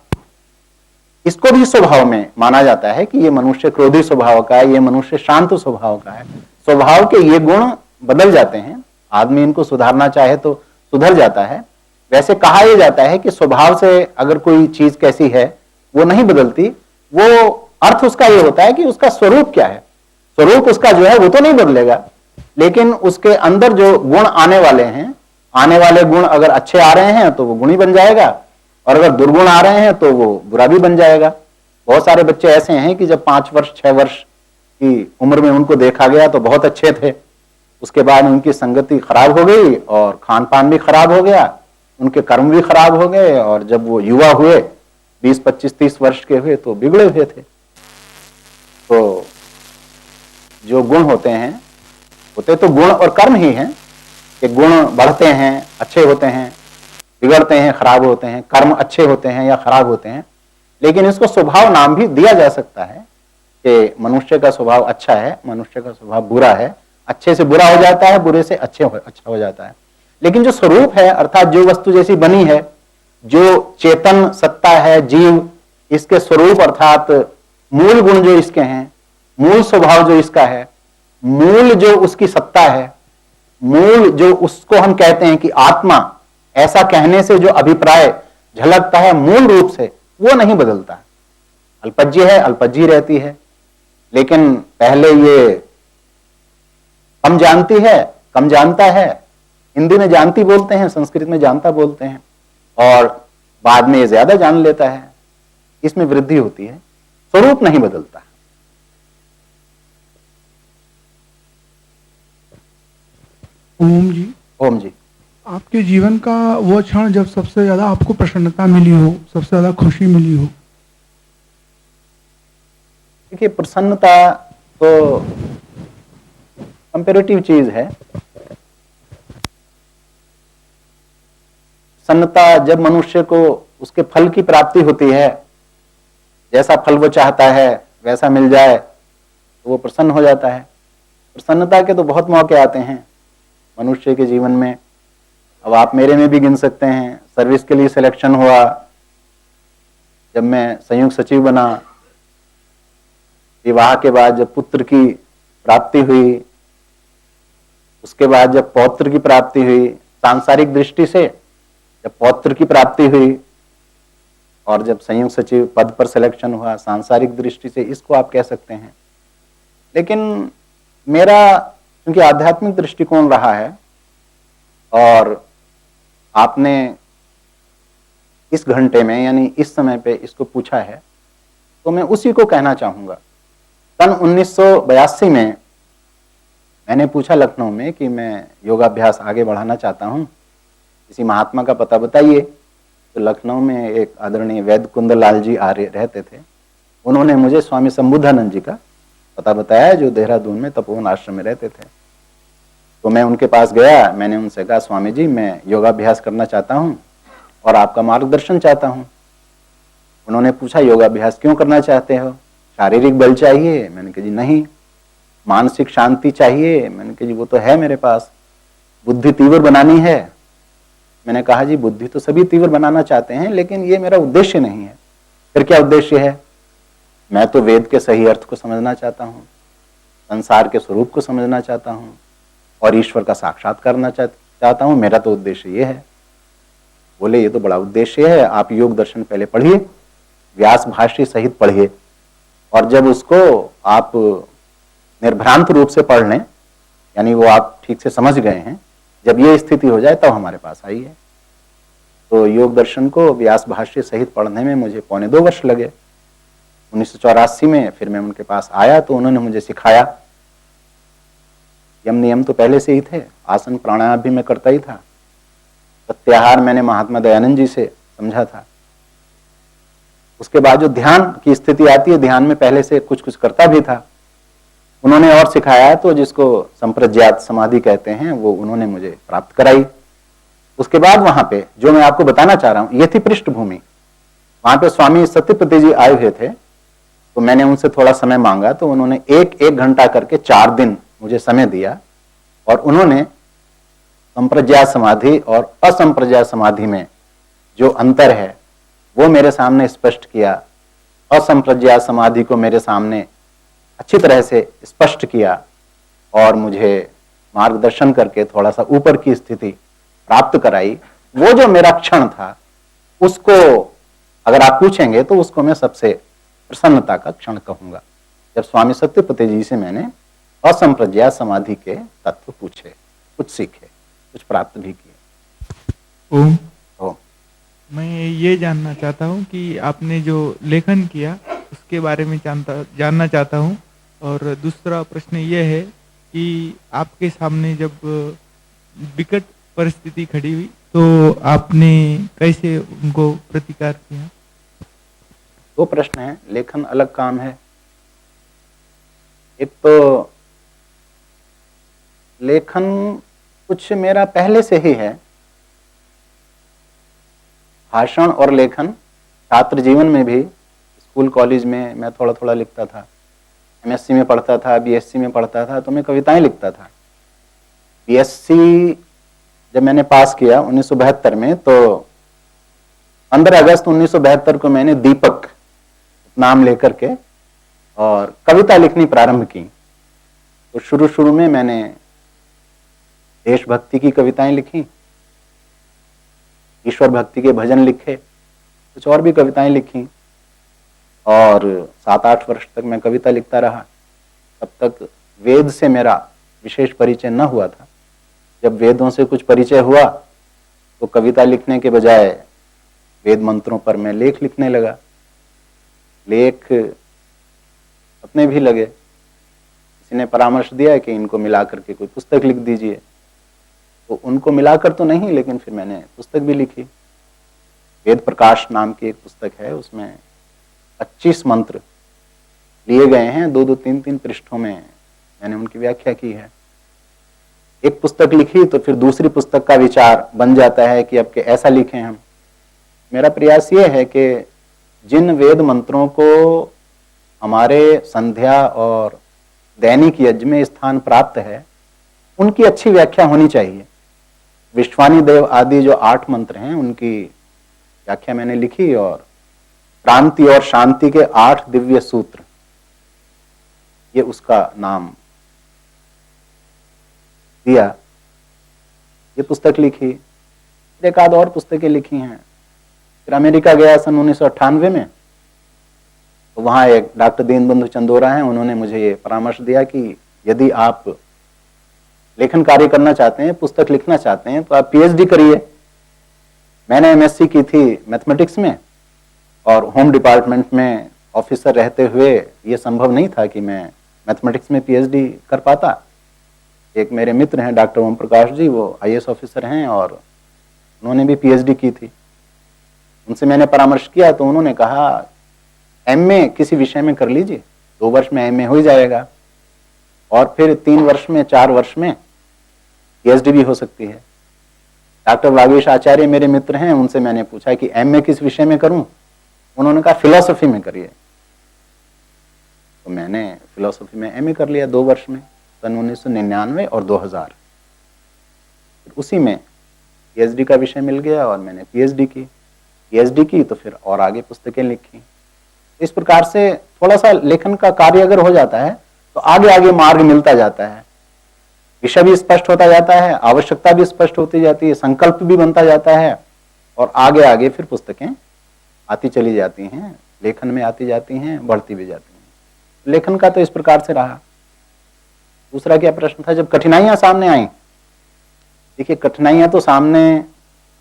इसको भी स्वभाव में माना जाता है कि ये मनुष्य क्रोधी स्वभाव का है, ये मनुष्य शांत स्वभाव का है। स्वभाव के ये गुण बदल जाते हैं, आदमी इनको सुधारना चाहे तो सुधर जाता है, वैसे कहा यह जाता है कि स्वभाव से अगर कोई चीज कैसी है वो नहीं बदलती, वो अर्थ उसका ये होता है कि उसका स्वरूप क्या है। स्वरूप उसका जो है वो तो नहीं बदलेगा, लेकिन उसके अंदर जो गुण आने वाले हैं, आने वाले गुण अगर अच्छे आ रहे हैं तो वो गुणी बन जाएगा, और अगर दुर्गुण आ रहे हैं तो वो बुरा भी बन जाएगा। बहुत सारे बच्चे ऐसे हैं कि जब 5 वर्ष 6 वर्ष की उम्र में उनको देखा गया तो बहुत अच्छे थे, उसके बाद उनकी संगति खराब हो गई और खान पान भी खराब हो गया, उनके कर्म भी खराब हो गए, और जब वो युवा हुए 20 25 30 वर्ष के हुए तो बिगड़े हुए थे। तो जो गुण होते हैं, होते तो गुण और कर्म ही हैं कि गुण बढ़ते हैं, अच्छे होते हैं, बिगड़ते हैं, खराब होते हैं, कर्म अच्छे होते हैं या खराब होते हैं। लेकिन इसको स्वभाव नाम भी दिया जा सकता है कि मनुष्य का स्वभाव अच्छा है, मनुष्य का स्वभाव बुरा है, अच्छे से बुरा हो जाता है, बुरे से अच्छा हो जाता है। लेकिन जो स्वरूप है, अर्थात जो वस्तु जैसी बनी है, जो चेतन सत्ता है, जीव, इसके स्वरूप अर्थात मूल गुण जो इसके हैं, मूल स्वभाव जो इसका है, मूल जो उसकी सत्ता है, मूल जो उसको हम कहते हैं कि आत्मा, ऐसा कहने से जो अभिप्राय झलकता है मूल रूप से, वो नहीं बदलता। अल्पज्य है, अल्पज्य रहती है, लेकिन पहले ये कम जानती है, कम जानता है। हिंदी में जानती बोलते हैं, संस्कृत में जानता बोलते हैं, और बाद में ये ज्यादा जान लेता है। इसमें वृद्धि होती है, स्वरूप नहीं बदलता। ओम जी। ओम जी। आपके जीवन का वो क्षण जब सबसे ज्यादा आपको प्रसन्नता मिली हो, सबसे ज्यादा खुशी मिली हो? देखिए, प्रसन्नता तो कंपैरेटिव चीज है। प्रसन्नता जब मनुष्य को उसके फल की प्राप्ति होती है, जैसा फल वो चाहता है वैसा मिल जाए तो वो प्रसन्न हो जाता है। प्रसन्नता के तो बहुत मौके आते हैं मनुष्य के जीवन में। अब आप मेरे में भी गिन सकते हैं। सर्विस के लिए सिलेक्शन हुआ, जब मैं संयुक्त सचिव बना, विवाह के बाद जब पुत्र की प्राप्ति हुई, उसके बाद जब पौत्र की प्राप्ति हुई, सांसारिक दृष्टि से जब पौत्र की प्राप्ति हुई, और जब संयुक्त सचिव पद पर सिलेक्शन हुआ, सांसारिक दृष्टि से इसको आप कह सकते हैं। लेकिन मेरा क्योंकि आध्यात्मिक दृष्टिकोण रहा है, और आपने इस घंटे में यानी इस समय पे इसको पूछा है, तो मैं उसी को कहना चाहूंगा। सन 1982 में मैंने पूछा लखनऊ में कि मैं योगाभ्यास आगे बढ़ाना चाहता हूं, किसी महात्मा का पता बताइए। तो लखनऊ में एक आदरणीय वैद्य कुंदलाल जी आर्य रहते थे, उन्होंने मुझे स्वामी संबुद्धानंद जी का पता बताया, जो देहरादून में तपोवन आश्रम में रहते थे। तो मैं उनके पास गया, मैंने उनसे कहा, स्वामी जी मैं योगाभ्यास करना चाहता हूं और आपका मार्गदर्शन चाहता हूं। उन्होंने पूछा, योगाभ्यास क्यों करना चाहते हो? शारीरिक बल चाहिए? मैंने कहा जी नहीं। मानसिक शांति चाहिए? मैंने कहा जी वो तो है मेरे पास। बुद्धि तीव्र बनानी है? मैंने कहा जी बुद्धि तो सभी तीव्र बनाना चाहते हैं, लेकिन ये मेरा उद्देश्य नहीं है। फिर क्या उद्देश्य है? मैं तो वेद के सही अर्थ को समझना चाहता हूँ, संसार के स्वरूप को समझना चाहता हूँ, और ईश्वर का साक्षात करना चाहता हूँ। मेरा तो उद्देश्य ये है। बोले ये तो बड़ा उद्देश्य है, आप योग दर्शन पहले पढ़िए, व्यास भाष्य सहित पढ़िए, और जब उसको आप निर्भ्रांत रूप से पढ़ लें, यानी वो आप ठीक से समझ गए हैं, जब ये स्थिति हो जाए तब हमारे पास आइए। तो योग दर्शन को व्यास भाष्य सहित पढ़ने में मुझे 1.25 वर्ष लगे। 1984 में फिर मैं उनके पास आया तो उन्होंने मुझे सिखाया। यम नियम तो पहले से ही थे, आसन प्राणायाम भी मैं करता ही था, प्रत्याहार मैंने महात्मा दयानंद जी से समझा था। उसके बाद जो ध्यान की स्थिति आती है, ध्यान में पहले से कुछ कुछ करता भी था, उन्होंने और सिखाया, तो जिसको संप्रज्ञात समाधि कहते हैं वो उन्होंने मुझे प्राप्त कराई। उसके बाद वहां पे जो मैं आपको बताना चाह रहा हूं, ये थी पृष्ठभूमि। वहां पे स्वामी सत्यप्रति जी आए हुए थे, तो मैंने उनसे थोड़ा समय मांगा, तो उन्होंने एक घंटा करके 4 दिन मुझे समय दिया, और उन्होंने संप्रज्ञात समाधि और असंप्रज्ञात समाधि में जो अंतर है वो मेरे सामने स्पष्ट किया। असंप्रज्ञात समाधि को मेरे सामने अच्छी तरह से स्पष्ट किया, और मुझे मार्गदर्शन करके थोड़ा सा ऊपर की स्थिति प्राप्त कराई। वो जो मेरा क्षण था उसको अगर आप पूछेंगे तो उसको मैं सबसे प्रसन्नता का क्षण कहूंगा, जब स्वामी सत्यपति जी से मैंने असंप्रज्ञा समाधि के तत्व पूछे, कुछ सीखे, कुछ प्राप्त भी किए। ओम। ओम। मैं ये जानना चाहता हूँ कि आपने जो लेखन किया उसके बारे में जानना चाहता हूँ। और दूसरा प्रश्न ये है कि आपके सामने जब विकट परिस्थिति खड़ी हुई तो आपने कैसे उनको प्रतिकार किया? दो प्रश्न है, लेखन अलग काम है। एक तो लेखन कुछ मेरा पहले से ही है, भाषण और लेखन। छात्र जीवन में भी स्कूल कॉलेज में मैं थोड़ा थोड़ा लिखता था, एमएससी में पढ़ता था, बीएससी में पढ़ता था तो मैं कविताएं लिखता था। बीएससी जब मैंने पास किया 1972 में, तो 15 अगस्त 1972 को मैंने दीपक नाम लेकर के और कविता लिखनी प्रारंभ की। तो शुरू में मैंने देशभक्ति की कविताएं लिखी, ईश्वर भक्ति के भजन लिखे, कुछ और भी कविताएं लिखी और 7-8 वर्ष तक मैं कविता लिखता रहा। तब तक वेद से मेरा विशेष परिचय न हुआ था। जब वेदों से कुछ परिचय हुआ तो कविता लिखने के बजाय वेद मंत्रों पर मैं लेख लिखने लगा। लेख अपने भी लगे, किसी ने परामर्श दिया कि इनको मिलाकर के कोई पुस्तक लिख दीजिए, तो उनको मिलाकर तो नहीं, लेकिन फिर मैंने पुस्तक भी लिखी। वेद प्रकाश नाम की एक पुस्तक है, उसमें 25 मंत्र लिए गए हैं, 2-2, 3-3 पृष्ठों में मैंने उनकी व्याख्या की है। एक पुस्तक लिखी तो फिर दूसरी पुस्तक का विचार बन जाता है कि अब के ऐसा लिखें हम। मेरा प्रयास ये है कि जिन वेद मंत्रों को हमारे संध्या और दैनिक यज्ञ में स्थान प्राप्त है उनकी अच्छी व्याख्या होनी चाहिए। विश्वानी देव आदि जो 8 मंत्र हैं उनकी व्याख्या मैंने लिखी और क्रांति और शांति के 8 दिव्य सूत्र, ये उसका नाम दिया। ये पुस्तक लिखी, एक आध और पुस्तकें लिखी हैं। फिर अमेरिका गया सन 1998 में, तो वहां एक डॉक्टर दीनबंधु चंदोरा हैं, उन्होंने मुझे ये परामर्श दिया कि यदि आप लेखन कार्य करना चाहते हैं, पुस्तक लिखना चाहते हैं, तो आप पीएचडी करिए। मैंने एमएससी की थी मैथमेटिक्स में और होम डिपार्टमेंट में ऑफिसर रहते हुए ये संभव नहीं था कि मैं मैथमेटिक्स में पीएचडी कर पाता। एक मेरे मित्र हैं डॉक्टर ओम प्रकाश जी, वो आईएएस ऑफिसर हैं और उन्होंने भी पीएचडी की थी। उनसे मैंने परामर्श किया तो उन्होंने कहा एमए किसी विषय में कर लीजिए, 2 वर्ष में एमए हो जाएगा और फिर 3 वर्ष में 4 वर्ष में पीएचडी भी हो सकती है। डॉक्टर वागीश आचार्य मेरे मित्र हैं, उनसे मैंने पूछा कि एमए किस विषय में करूं, उन्होंने कहा फिलॉसफी में करिए। तो मैंने फिलॉसफी में एमए कर लिया 2 वर्ष में, सन 1999 और 2000। उसी में पीएचडी का विषय मिल गया और मैंने पीएचडी की तो फिर और आगे पुस्तकें लिखी। इस प्रकार से थोड़ा सा लेखन का कार्य अगर हो जाता है तो आगे आगे मार्ग मिलता जाता है, विषय भी स्पष्ट होता जाता है, आवश्यकता भी स्पष्ट होती जाती है, संकल्प भी बनता जाता है और आगे आगे फिर पुस्तकें आती चली जाती हैं, लेखन में आती जाती हैं, बढ़ती भी जाती हैं। लेखन का तो इस प्रकार से रहा। दूसरा क्या प्रश्न था, जब कठिनाइयां सामने आई। देखिए कठिनाइयां तो सामने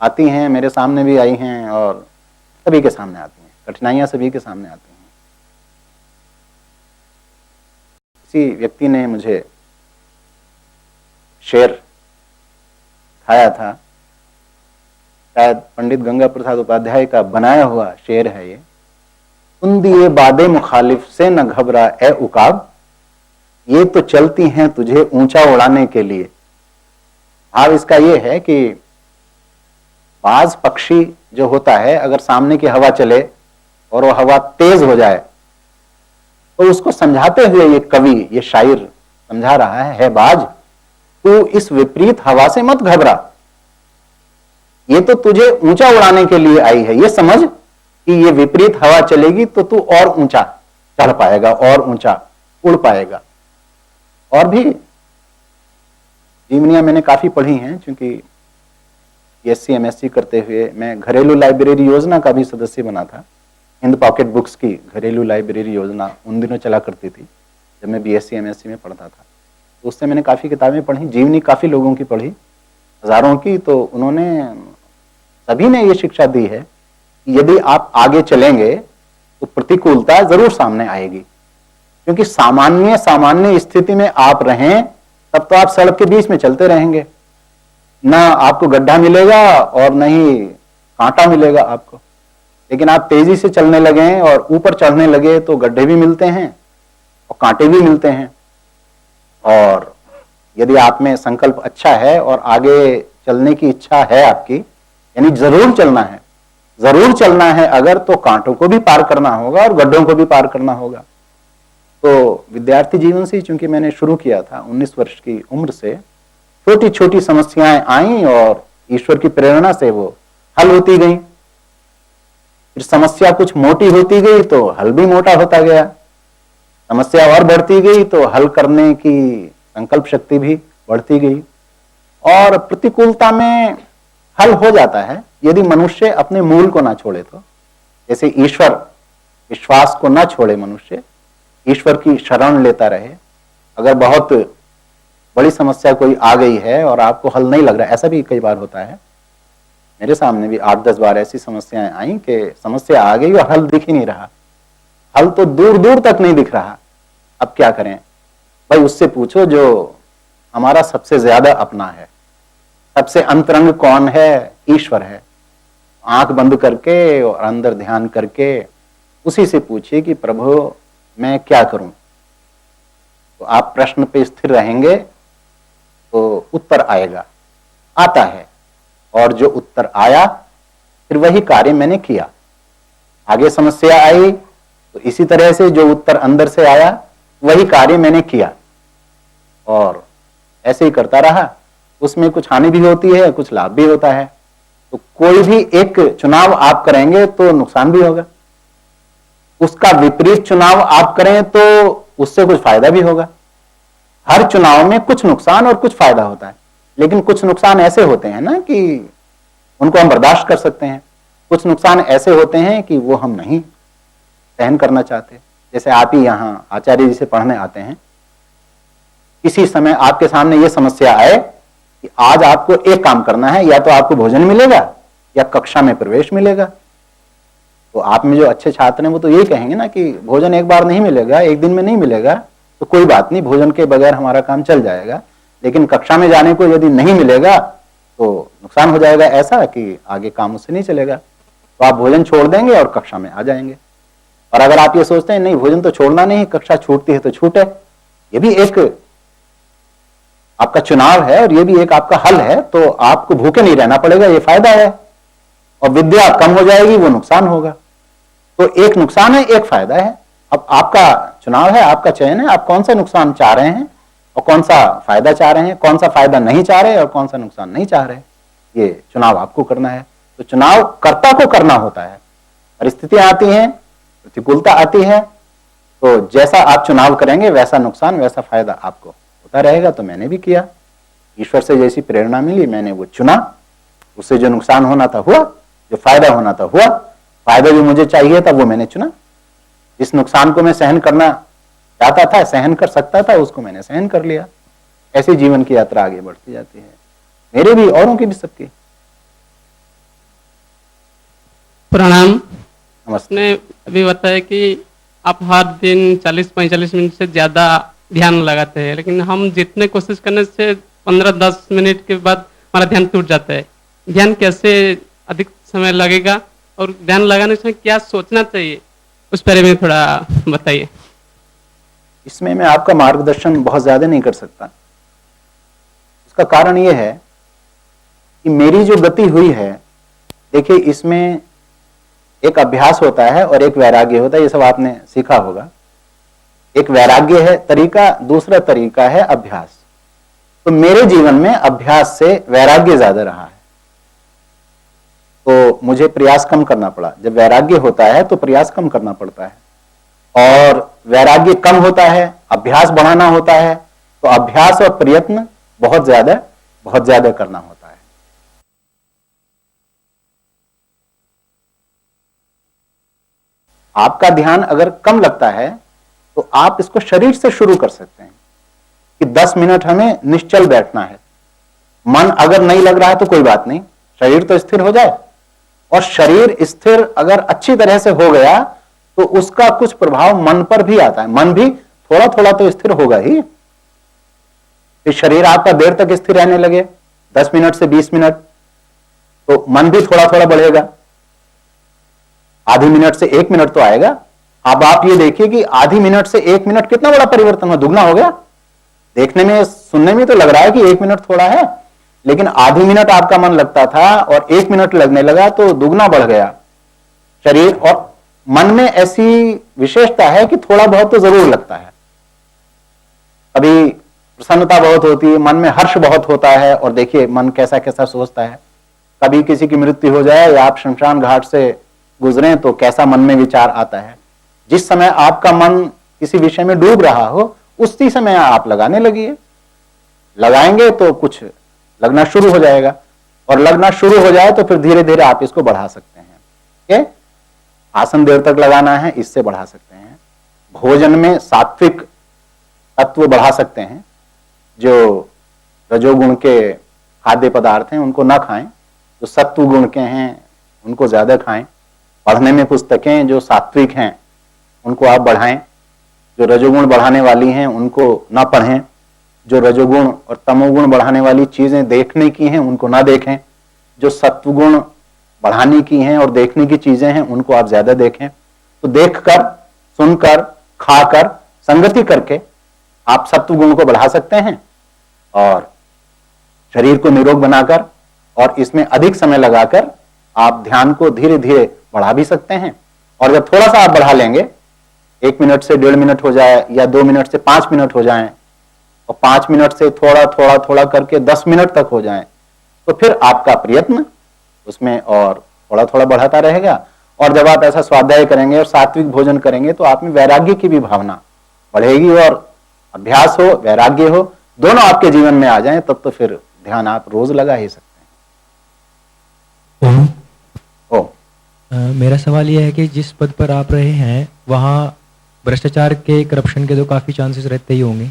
आती हैं, मेरे सामने भी आई हैं और सभी के सामने आती हैं, कठिनाइयां सभी के सामने आती हैं। किसी व्यक्ति ने मुझे शेर खाया था, शायद पंडित गंगा प्रसाद उपाध्याय का बनाया हुआ शेर है ये। सुन दिए बादे मुखालिफ से न घबरा ए उकाब, ये तो चलती हैं तुझे ऊंचा उड़ाने के लिए। भाव इसका ये है कि बाज पक्षी जो होता है, अगर सामने की हवा चले और वो हवा तेज हो जाए तो उसको समझाते हुए ये कवि, ये शायर समझा रहा है बाज तू इस विपरीत हवा से मत घबरा, ये तो तुझे ऊंचा उड़ाने के लिए आई है। ये समझ कि ये विपरीत हवा चलेगी तो तू और ऊंचा चढ़ पाएगा और ऊंचा उड़ पाएगा। और भी जीवनियां मैंने काफी पढ़ी हैं, क्योंकि BSc MSc करते हुए मैं घरेलू लाइब्रेरी योजना का भी सदस्य बना था। हिंद पॉकेट बुक्स की घरेलू लाइब्रेरी योजना उन दिनों चला करती थी जब मैं BSc MSc में पढ़ता था। तो उससे मैंने काफ़ी किताबें पढ़ी, जीवनी काफ़ी लोगों की पढ़ी, हजारों की। तो उन्होंने सभी ने ये शिक्षा दी है कि यदि आप आगे चलेंगे तो प्रतिकूलता जरूर सामने आएगी, क्योंकि सामान्य स्थिति में आप रहें तब तो आप सड़क के बीच में चलते रहेंगे, ना आपको गड्ढा मिलेगा और न ही कांटा मिलेगा आपको। लेकिन आप तेजी से चलने लगे और ऊपर चढ़ने लगे तो गड्ढे भी मिलते हैं और कांटे भी मिलते हैं। और यदि आप में संकल्प अच्छा है और आगे चलने की इच्छा है आपकी, यानी जरूर चलना है अगर, तो कांटों को भी पार करना होगा और गड्ढों को भी पार करना होगा। तो विद्यार्थी जीवन से चूंकि मैंने शुरू किया था 19 वर्ष की उम्र से, छोटी छोटी समस्याएं आई और ईश्वर की प्रेरणा से वो हल होती गई। फिर समस्या कुछ मोटी होती गई तो हल भी मोटा होता गया, समस्या और बढ़ती गई तो हल करने की संकल्प शक्ति भी बढ़ती गई। और प्रतिकूलता में हल हो जाता है यदि मनुष्य अपने मूल को ना छोड़े। तो जैसे ईश्वर विश्वास को ना छोड़े, मनुष्य ईश्वर की शरण लेता रहे। अगर बहुत बड़ी समस्या कोई आ गई है और आपको हल नहीं लग रहा, ऐसा भी कई बार होता है, मेरे सामने भी 8-10 बार ऐसी समस्याएं आई कि समस्या आ गई और हल दिख ही नहीं रहा, हल तो दूर दूर तक नहीं दिख रहा। अब क्या करें भाई? उससे पूछो जो हमारा सबसे ज्यादा अपना है, सबसे अंतरंग कौन है? ईश्वर है। आंख बंद करके और अंदर ध्यान करके उसी से पूछिए कि प्रभु मैं क्या करूं। तो आप प्रश्न पे स्थिर रहेंगे तो उत्तर आएगा, आता है। और जो उत्तर आया फिर वही कार्य मैंने किया। आगे समस्या आई तो इसी तरह से जो उत्तर अंदर से आया वही कार्य मैंने किया और ऐसे ही करता रहा। उसमें कुछ हानि भी होती है, कुछ लाभ भी होता है। तो कोई भी एक चुनाव आप करेंगे तो नुकसान भी होगा, उसका विपरीत चुनाव आप करें तो उससे कुछ फायदा भी होगा। हर चुनाव में कुछ नुकसान और कुछ फायदा होता है, लेकिन कुछ नुकसान ऐसे होते हैं ना कि उनको हम बर्दाश्त कर सकते हैं, कुछ नुकसान ऐसे होते हैं कि वो हम नहीं सहन करना चाहते। जैसे आप ही यहाँ आचार्य जी से पढ़ने आते हैं, किसी समय आपके सामने ये समस्या आए कि आज आपको एक काम करना है, या तो आपको भोजन मिलेगा या कक्षा में प्रवेश मिलेगा। तो आप में जो अच्छे छात्र हैं वो तो यही कहेंगे ना कि भोजन एक बार नहीं मिलेगा, एक दिन में नहीं मिलेगा तो कोई बात नहीं, भोजन के बगैर हमारा काम चल जाएगा। लेकिन कक्षा में जाने को यदि नहीं मिलेगा तो नुकसान हो जाएगा, ऐसा कि आगे काम उससे नहीं चलेगा। तो आप भोजन छोड़ देंगे और कक्षा में आ जाएंगे। और अगर आप ये सोचते हैं नहीं भोजन तो छोड़ना नहीं, कक्षा छूटती है तो छूटे, ये भी एक आपका चुनाव है और ये भी एक आपका हल है। तो आपको भूखे नहीं रहना पड़ेगा, ये फायदा है। और विद्या कम हो जाएगी, वो नुकसान होगा। तो एक नुकसान है, एक फायदा है। अब आपका चुनाव है, आपका चयन है, आप कौन सा नुकसान चाह रहे हैं और कौन सा फायदा चाह रहे हैं, कौन सा फायदा नहीं चाह रहे और कौन सा नुकसान नहीं चाह रहे। ये चुनाव आपको करना है। तो चुनाव कर्ता को करना होता है। परिस्थितियां आती हैं, प्रतिकूलता आती है, तो जैसा आप चुनाव करेंगे वैसा नुकसान वैसा फायदा आपको होता रहेगा। तो मैंने भी किया, ईश्वर से जैसी प्रेरणा मिली मैंने वो चुना, उससे जो नुकसान होना था हुआ, जो फायदा होना था हुआ, फायदा जो मुझे चाहिए था वो मैंने चुना। जिस नुकसान को मैं सहन करना चाहता था, सहन कर सकता था, उसको मैंने सहन कर लिया। ऐसे जीवन की यात्रा आगे बढ़ती जाती है, मेरे भी औरों की भी, सबकी। प्रणाम। नमस्ते। ने अभी बताया कि आप हर दिन 40-45 मिनट से ज़्यादा ध्यान लगाते हैं, लेकिन हम जितने कोशिश करने से 15-10 मिनट के बाद हमारा ध्यान टूट जाता है। ध्यान कैसे अधिक समय लगेगा और ध्यान लगाने से क्या सोचना चाहिए, उस बारे में थोड़ा बताइए। इसमें मैं आपका मार्गदर्शन बहुत ज्यादा नहीं कर सकता। उसका कारण यह है कि मेरी जो गति हुई है, देखिए इसमें एक अभ्यास होता है और एक वैराग्य होता है, ये सब आपने सीखा होगा। एक वैराग्य है तरीका, दूसरा तरीका है अभ्यास। तो मेरे जीवन में अभ्यास से वैराग्य ज्यादा रहा है, तो मुझे प्रयास कम करना पड़ा। जब वैराग्य होता है तो प्रयास कम करना पड़ता है, और वैराग्य कम होता है, अभ्यास बढ़ाना होता है, तो अभ्यास और प्रयत्न बहुत ज्यादा करना होता है। आपका ध्यान अगर कम लगता है तो आप इसको शरीर से शुरू कर सकते हैं कि 10 मिनट हमें निश्चल बैठना है। मन अगर नहीं लग रहा है तो कोई बात नहीं, शरीर तो स्थिर हो जाए, और शरीर स्थिर अगर अच्छी तरह से हो गया तो उसका कुछ प्रभाव मन पर भी आता है। मन भी थोड़ा थोड़ा तो स्थिर होगा ही। फिर शरीर आपका देर तक स्थिर रहने लगे, 10 मिनट से 20 मिनट, तो मन भी थोड़ा थोड़ा बढ़ेगा। आधी मिनट से 1 मिनट तो आएगा। अब आप ये देखिए कि आधी मिनट से 1 मिनट कितना बड़ा परिवर्तन हो, दुगना हो गया। देखने में सुनने में तो लग रहा है कि 1 मिनट थोड़ा है, लेकिन आधी मिनट आपका मन लगता था और 1 मिनट लगने लगा तो दुगना बढ़ गया शरीर। और मन में ऐसी विशेषता है कि थोड़ा बहुत तो जरूर लगता है। कभी प्रसन्नता बहुत होती है, मन में हर्ष बहुत होता है, और देखिए मन कैसा कैसा सोचता है। कभी किसी की मृत्यु हो जाए या आप शमशान घाट से गुजरे तो कैसा मन में विचार आता है। जिस समय आपका मन किसी विषय में डूब रहा हो उसी समय आप लगाने लगिए। लगाएंगे तो कुछ लगना शुरू हो जाएगा, और लगना शुरू हो जाए तो फिर धीरे धीरे आप इसको बढ़ा सकते हैं। ठीक, आसन देर तक लगाना है, इससे बढ़ा सकते हैं। भोजन में सात्विक तत्व बढ़ा सकते हैं। जो रजोगुण के खाद्य पदार्थ हैं उनको ना खाएं, जो सत्व गुण के हैं उनको ज्यादा खाएं। पढ़ने में पुस्तकें जो सात्विक हैं उनको आप बढ़ाएं, जो रजोगुण बढ़ाने वाली हैं उनको ना पढ़ें। जो रजोगुण और तमोगुण बढ़ाने वाली चीजें देखने की हैं उनको ना देखें। जो सत्वगुण बढ़ाने की हैं और देखने की चीजें हैं उनको आप ज्यादा देखें। तो देखकर, सुनकर, खाकर, संगति करके आप सत्वगुण को बढ़ा सकते हैं और शरीर को निरोग बनाकर और इसमें अधिक समय लगाकर आप ध्यान को धीरे धीरे बढ़ा भी सकते हैं। और जब थोड़ा सा आप बढ़ा लेंगे, 1 मिनट से 1.5 मिनट हो जाए या 2 मिनट से 5 मिनट हो जाएं, और 5 मिनट से थोड़ा थोड़ा थोड़ा करके 10 मिनट तक हो जाएं, तो फिर आपका प्रयत्न उसमें और थोड़ा थोड़ा बढ़ाता रहेगा। और जब आप ऐसा स्वाध्याय करेंगे और सात्विक भोजन करेंगे तो आप में वैराग्य की भी भावना बढ़ेगी, और अभ्यास हो, वैराग्य हो, दोनों आपके जीवन में आ जाएं, तब तो फिर ध्यान आप रोज लगा ही सकते हैं। मेरा सवाल यह है कि जिस पद पर आप रहे हैं वहाँ भ्रष्टाचार के, करप्शन के तो काफ़ी चांसेस रहते ही होंगे।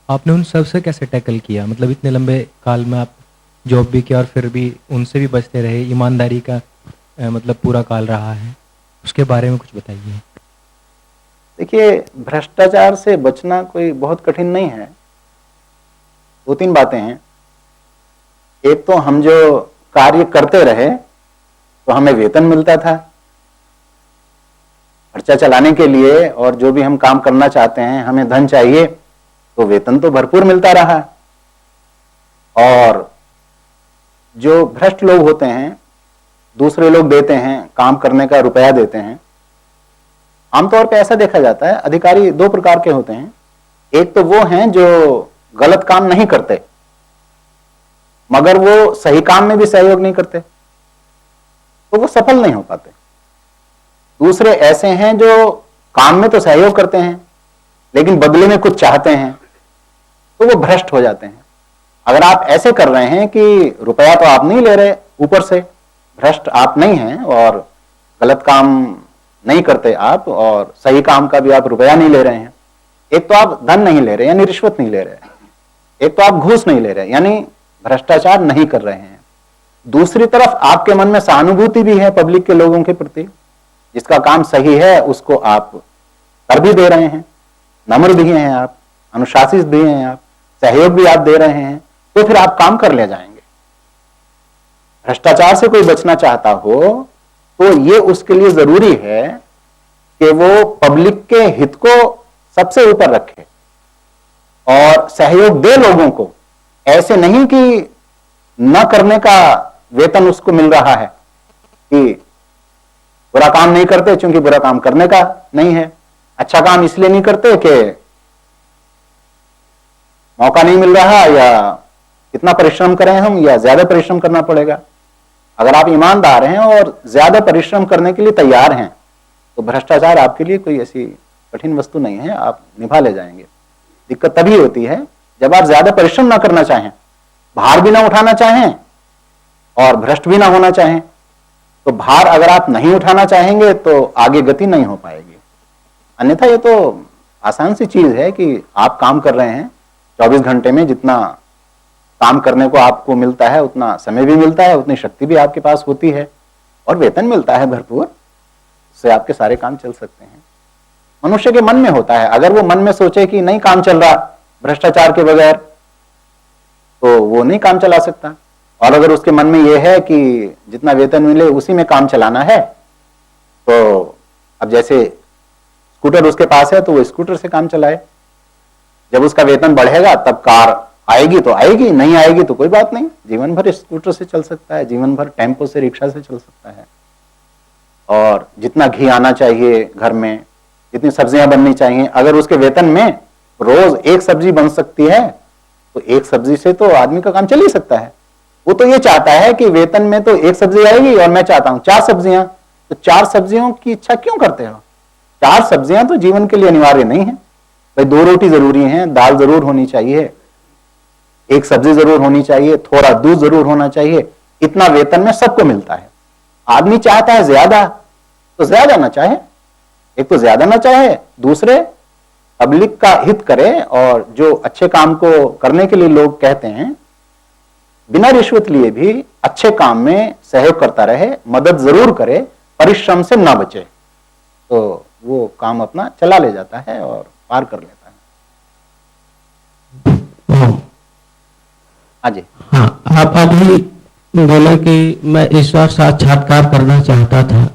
आपने उन सब से कैसे टैकल किया? मतलब इतने लंबे काल में आप जॉब भी किया और फिर भी उनसे भी बचते रहे, ईमानदारी का मतलब पूरा काल रहा है, उसके बारे में कुछ बताइए। देखिए, भ्रष्टाचार से बचना कोई बहुत कठिन नहीं है। 2-3 बातें हैं। एक तो हम जो कार्य करते रहे तो हमें वेतन मिलता था खर्चा चलाने के लिए, और जो भी हम काम करना चाहते हैं हमें धन चाहिए तो वेतन तो भरपूर मिलता रहा। और जो भ्रष्ट लोग होते हैं, दूसरे लोग देते हैं, काम करने का रुपया देते हैं। आमतौर पे ऐसा देखा जाता है, अधिकारी 2 प्रकार के होते हैं। एक तो वो हैं जो गलत काम नहीं करते मगर वो सही काम में भी सहयोग नहीं करते, तो वो सफल नहीं हो पाते। दूसरे ऐसे हैं जो काम में तो सहयोग करते हैं लेकिन बदले में कुछ चाहते हैं, तो वो भ्रष्ट हो जाते हैं। अगर आप ऐसे कर रहे हैं कि रुपया तो आप नहीं ले रहे, ऊपर से भ्रष्ट आप नहीं हैं और गलत काम नहीं करते आप, और सही काम का भी आप रुपया नहीं ले रहे हैं। एक तो आप धन नहीं ले रहे यानी रिश्वत नहीं ले रहे, एक तो आप घूस नहीं ले रहे यानी भ्रष्टाचार नहीं कर रहे हैं। दूसरी तरफ आपके मन में सहानुभूति भी है पब्लिक के लोगों के प्रति, जिसका काम सही है उसको आप कर भी दे रहे हैं, नम्र भी हैं आप, अनुशासित भी हैं आप, सहयोग भी आप दे रहे हैं, तो फिर आप काम कर ले जाएंगे। भ्रष्टाचार से कोई बचना चाहता हो तो ये उसके लिए जरूरी है कि वो पब्लिक के हित को सबसे ऊपर रखे और सहयोग दे लोगों को। ऐसे नहीं कि न करने का वेतन उसको मिल रहा है, कि बुरा काम नहीं करते क्योंकि बुरा काम करने का नहीं है, अच्छा काम इसलिए नहीं करते कि मौका नहीं मिल रहा, या कितना परिश्रम करें हम, या ज्यादा परिश्रम करना पड़ेगा। अगर आप ईमानदार हैं और ज्यादा परिश्रम करने के लिए तैयार हैं तो भ्रष्टाचार आपके लिए कोई ऐसी कठिन वस्तु नहीं है, आप निभा ले जाएंगे। दिक्कत तभी होती है जब आप ज्यादा परिश्रम ना करना चाहें, भार भी ना उठाना चाहें और भ्रष्ट भी ना होना चाहें। तो भार अगर आप नहीं उठाना चाहेंगे तो आगे गति नहीं हो पाएगी। अन्यथा ये तो आसान सी चीज है कि आप काम कर रहे हैं 24 घंटे में, जितना काम करने को आपको मिलता है उतना समय भी मिलता है, उतनी शक्ति भी आपके पास होती है और वेतन मिलता है भरपूर, उससे आपके सारे काम चल सकते हैं। मनुष्य के मन में होता है, अगर वो मन में सोचे कि नहीं काम चल रहा भ्रष्टाचार के बगैर, तो वो नहीं काम चला सकता। और अगर उसके मन में ये है कि जितना वेतन मिले उसी में काम चलाना है, तो अब जैसे स्कूटर उसके पास है तो वो स्कूटर से काम चलाए। जब उसका वेतन बढ़ेगा तब कार आएगी तो आएगी, नहीं आएगी तो कोई बात नहीं, जीवन भर स्कूटर से चल सकता है, जीवन भर टेम्पो से, रिक्शा से चल सकता है। और जितना घी आना चाहिए घर में, जितनी सब्जियां बननी चाहिए, अगर उसके वेतन में रोज एक सब्जी बन सकती है तो एक सब्जी से तो आदमी का काम चल ही सकता है। वो तो ये चाहता है कि वेतन में तो एक सब्जी आएगी और मैं चाहता हूं 4 सब्जियां, तो 4 सब्जियों की इच्छा क्यों करते हो? 4 सब्जियां तो जीवन के लिए अनिवार्य नहीं है भाई। 2 रोटी जरूरी है, दाल जरूर होनी चाहिए, एक सब्जी जरूर होनी चाहिए, थोड़ा दूध जरूर होना चाहिए। इतना वेतन में सबको मिलता है। आदमी चाहता है ज्यादा, तो ज्यादा ना चाहे, एक तो ज्यादा ना चाहे, दूसरे पब्लिक का हित करे। और जो अच्छे काम को करने के लिए लोग कहते हैं, बिना रिश्वत लिए भी अच्छे काम में सहयोग करता रहे, मदद जरूर करे, परिश्रम से ना बचे, तो वो काम अपना चला ले जाता है और पार कर लेता है। हाँ जी। हाँ, आप अभी बोले कि मैं ईश्वर साक्षात्कार करना चाहता था,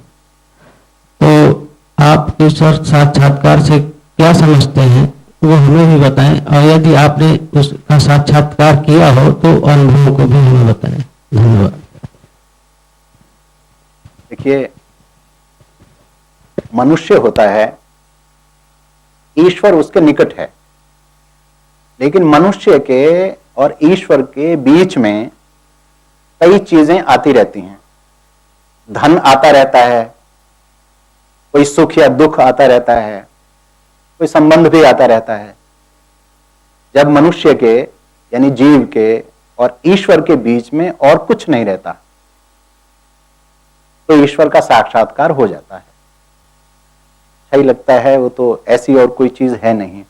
तो आप ईश्वर साक्षात्कार से क्या समझते हैं वो हमें भी बताएं, और यदि आपने उसका साक्षात्कार किया हो तो अनुभवों को भी हमें बताएं। धन्यवाद। देखिए, मनुष्य होता है, ईश्वर उसके निकट है, लेकिन मनुष्य के और ईश्वर के बीच में कई चीजें आती रहती हैं। धन आता रहता है, कोई सुख या दुख आता रहता है, कोई संबंध भी आता रहता है। जब मनुष्य के यानी जीव के और ईश्वर के बीच में और कुछ नहीं रहता, तो ईश्वर का साक्षात्कार हो जाता है। सही लगता है वो तो ऐसी और कोई चीज है नहीं।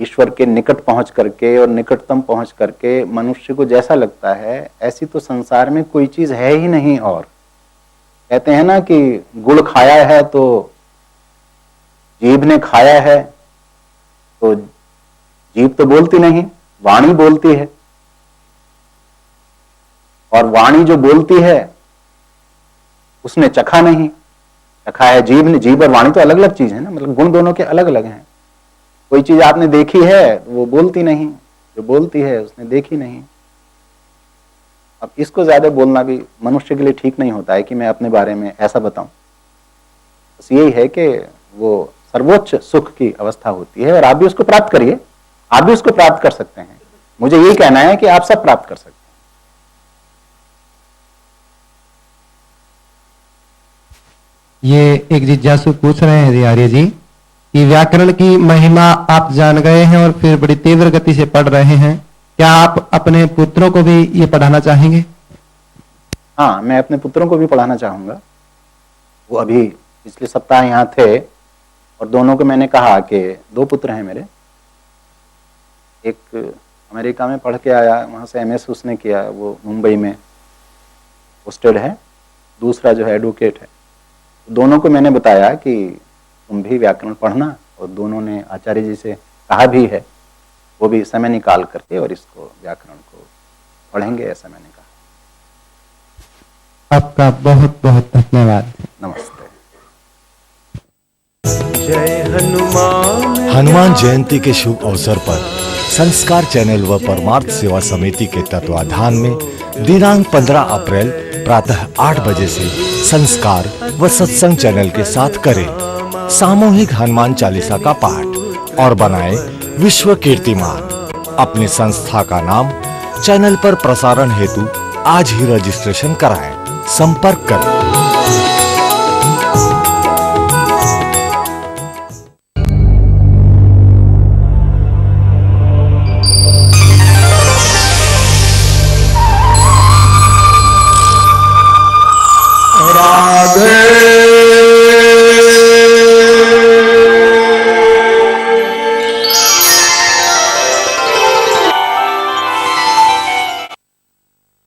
ईश्वर के निकट पहुंच करके और निकटतम पहुंच करके मनुष्य को जैसा लगता है, ऐसी तो संसार में कोई चीज है ही नहीं। और कहते हैं ना कि गुड़ खाया है तो जीभ ने खाया है, तो जीभ तो बोलती नहीं, वाणी बोलती है। और वाणी जो बोलती है उसने चखा नहीं, चखा है जीभ ने। जीभ और वाणी तो अलग अलग चीज है ना, मतलब गुण दोनों के अलग अलग हैं। कोई चीज आपने देखी है वो बोलती नहीं, जो बोलती है उसने देखी नहीं। अब इसको ज्यादा बोलना भी मनुष्य के लिए ठीक नहीं होता है कि मैं अपने बारे में ऐसा बताऊं। बस यही है कि वो सर्वोच्च सुख की अवस्था होती है और आप भी उसको प्राप्त करिए, आप भी उसको प्राप्त कर सकते हैं। मुझे यही कहना है कि आप सब प्राप्त कर सकते हैं। ये एक जिज्ञासु पूछ रहे हैं आर्य जी कि व्याकरण की महिमा आप जान गए हैं और फिर बड़ी तीव्र गति से पढ़ रहे हैं, क्या आप अपने पुत्रों को भी ये पढ़ाना चाहेंगे? हाँ, मैं अपने पुत्रों को भी पढ़ाना चाहूंगा। वो अभी पिछले सप्ताह यहाँ थे और दोनों को मैंने कहा कि 2 पुत्र हैं मेरे। एक अमेरिका में पढ़ के आया, वहाँ से MS उसने किया, वो मुंबई में पोस्टेड है। दूसरा जो है एडवोकेट है। दोनों को मैंने बताया कि तुम भी व्याकरण पढ़ना, और दोनों ने आचार्य जी से कहा भी है, वो भी समय निकाल करके और इसको व्याकरण को पढ़ेंगे, ऐसा मैंने कहा। आपका बहुत बहुत धन्यवाद। नमस्ते। हनुमान जयंती के शुभ अवसर पर संस्कार चैनल व परमार्थ सेवा समिति के तत्वाधान में दिनांक 15 अप्रैल प्रातः 8 बजे से संस्कार व सत्संग चैनल के साथ करें सामूहिक हनुमान चालीसा का पाठ और बनाए विश्व कीर्तिमान। अपनी संस्था का नाम चैनल पर प्रसारण हेतु आज ही रजिस्ट्रेशन कराएं। संपर्क करें।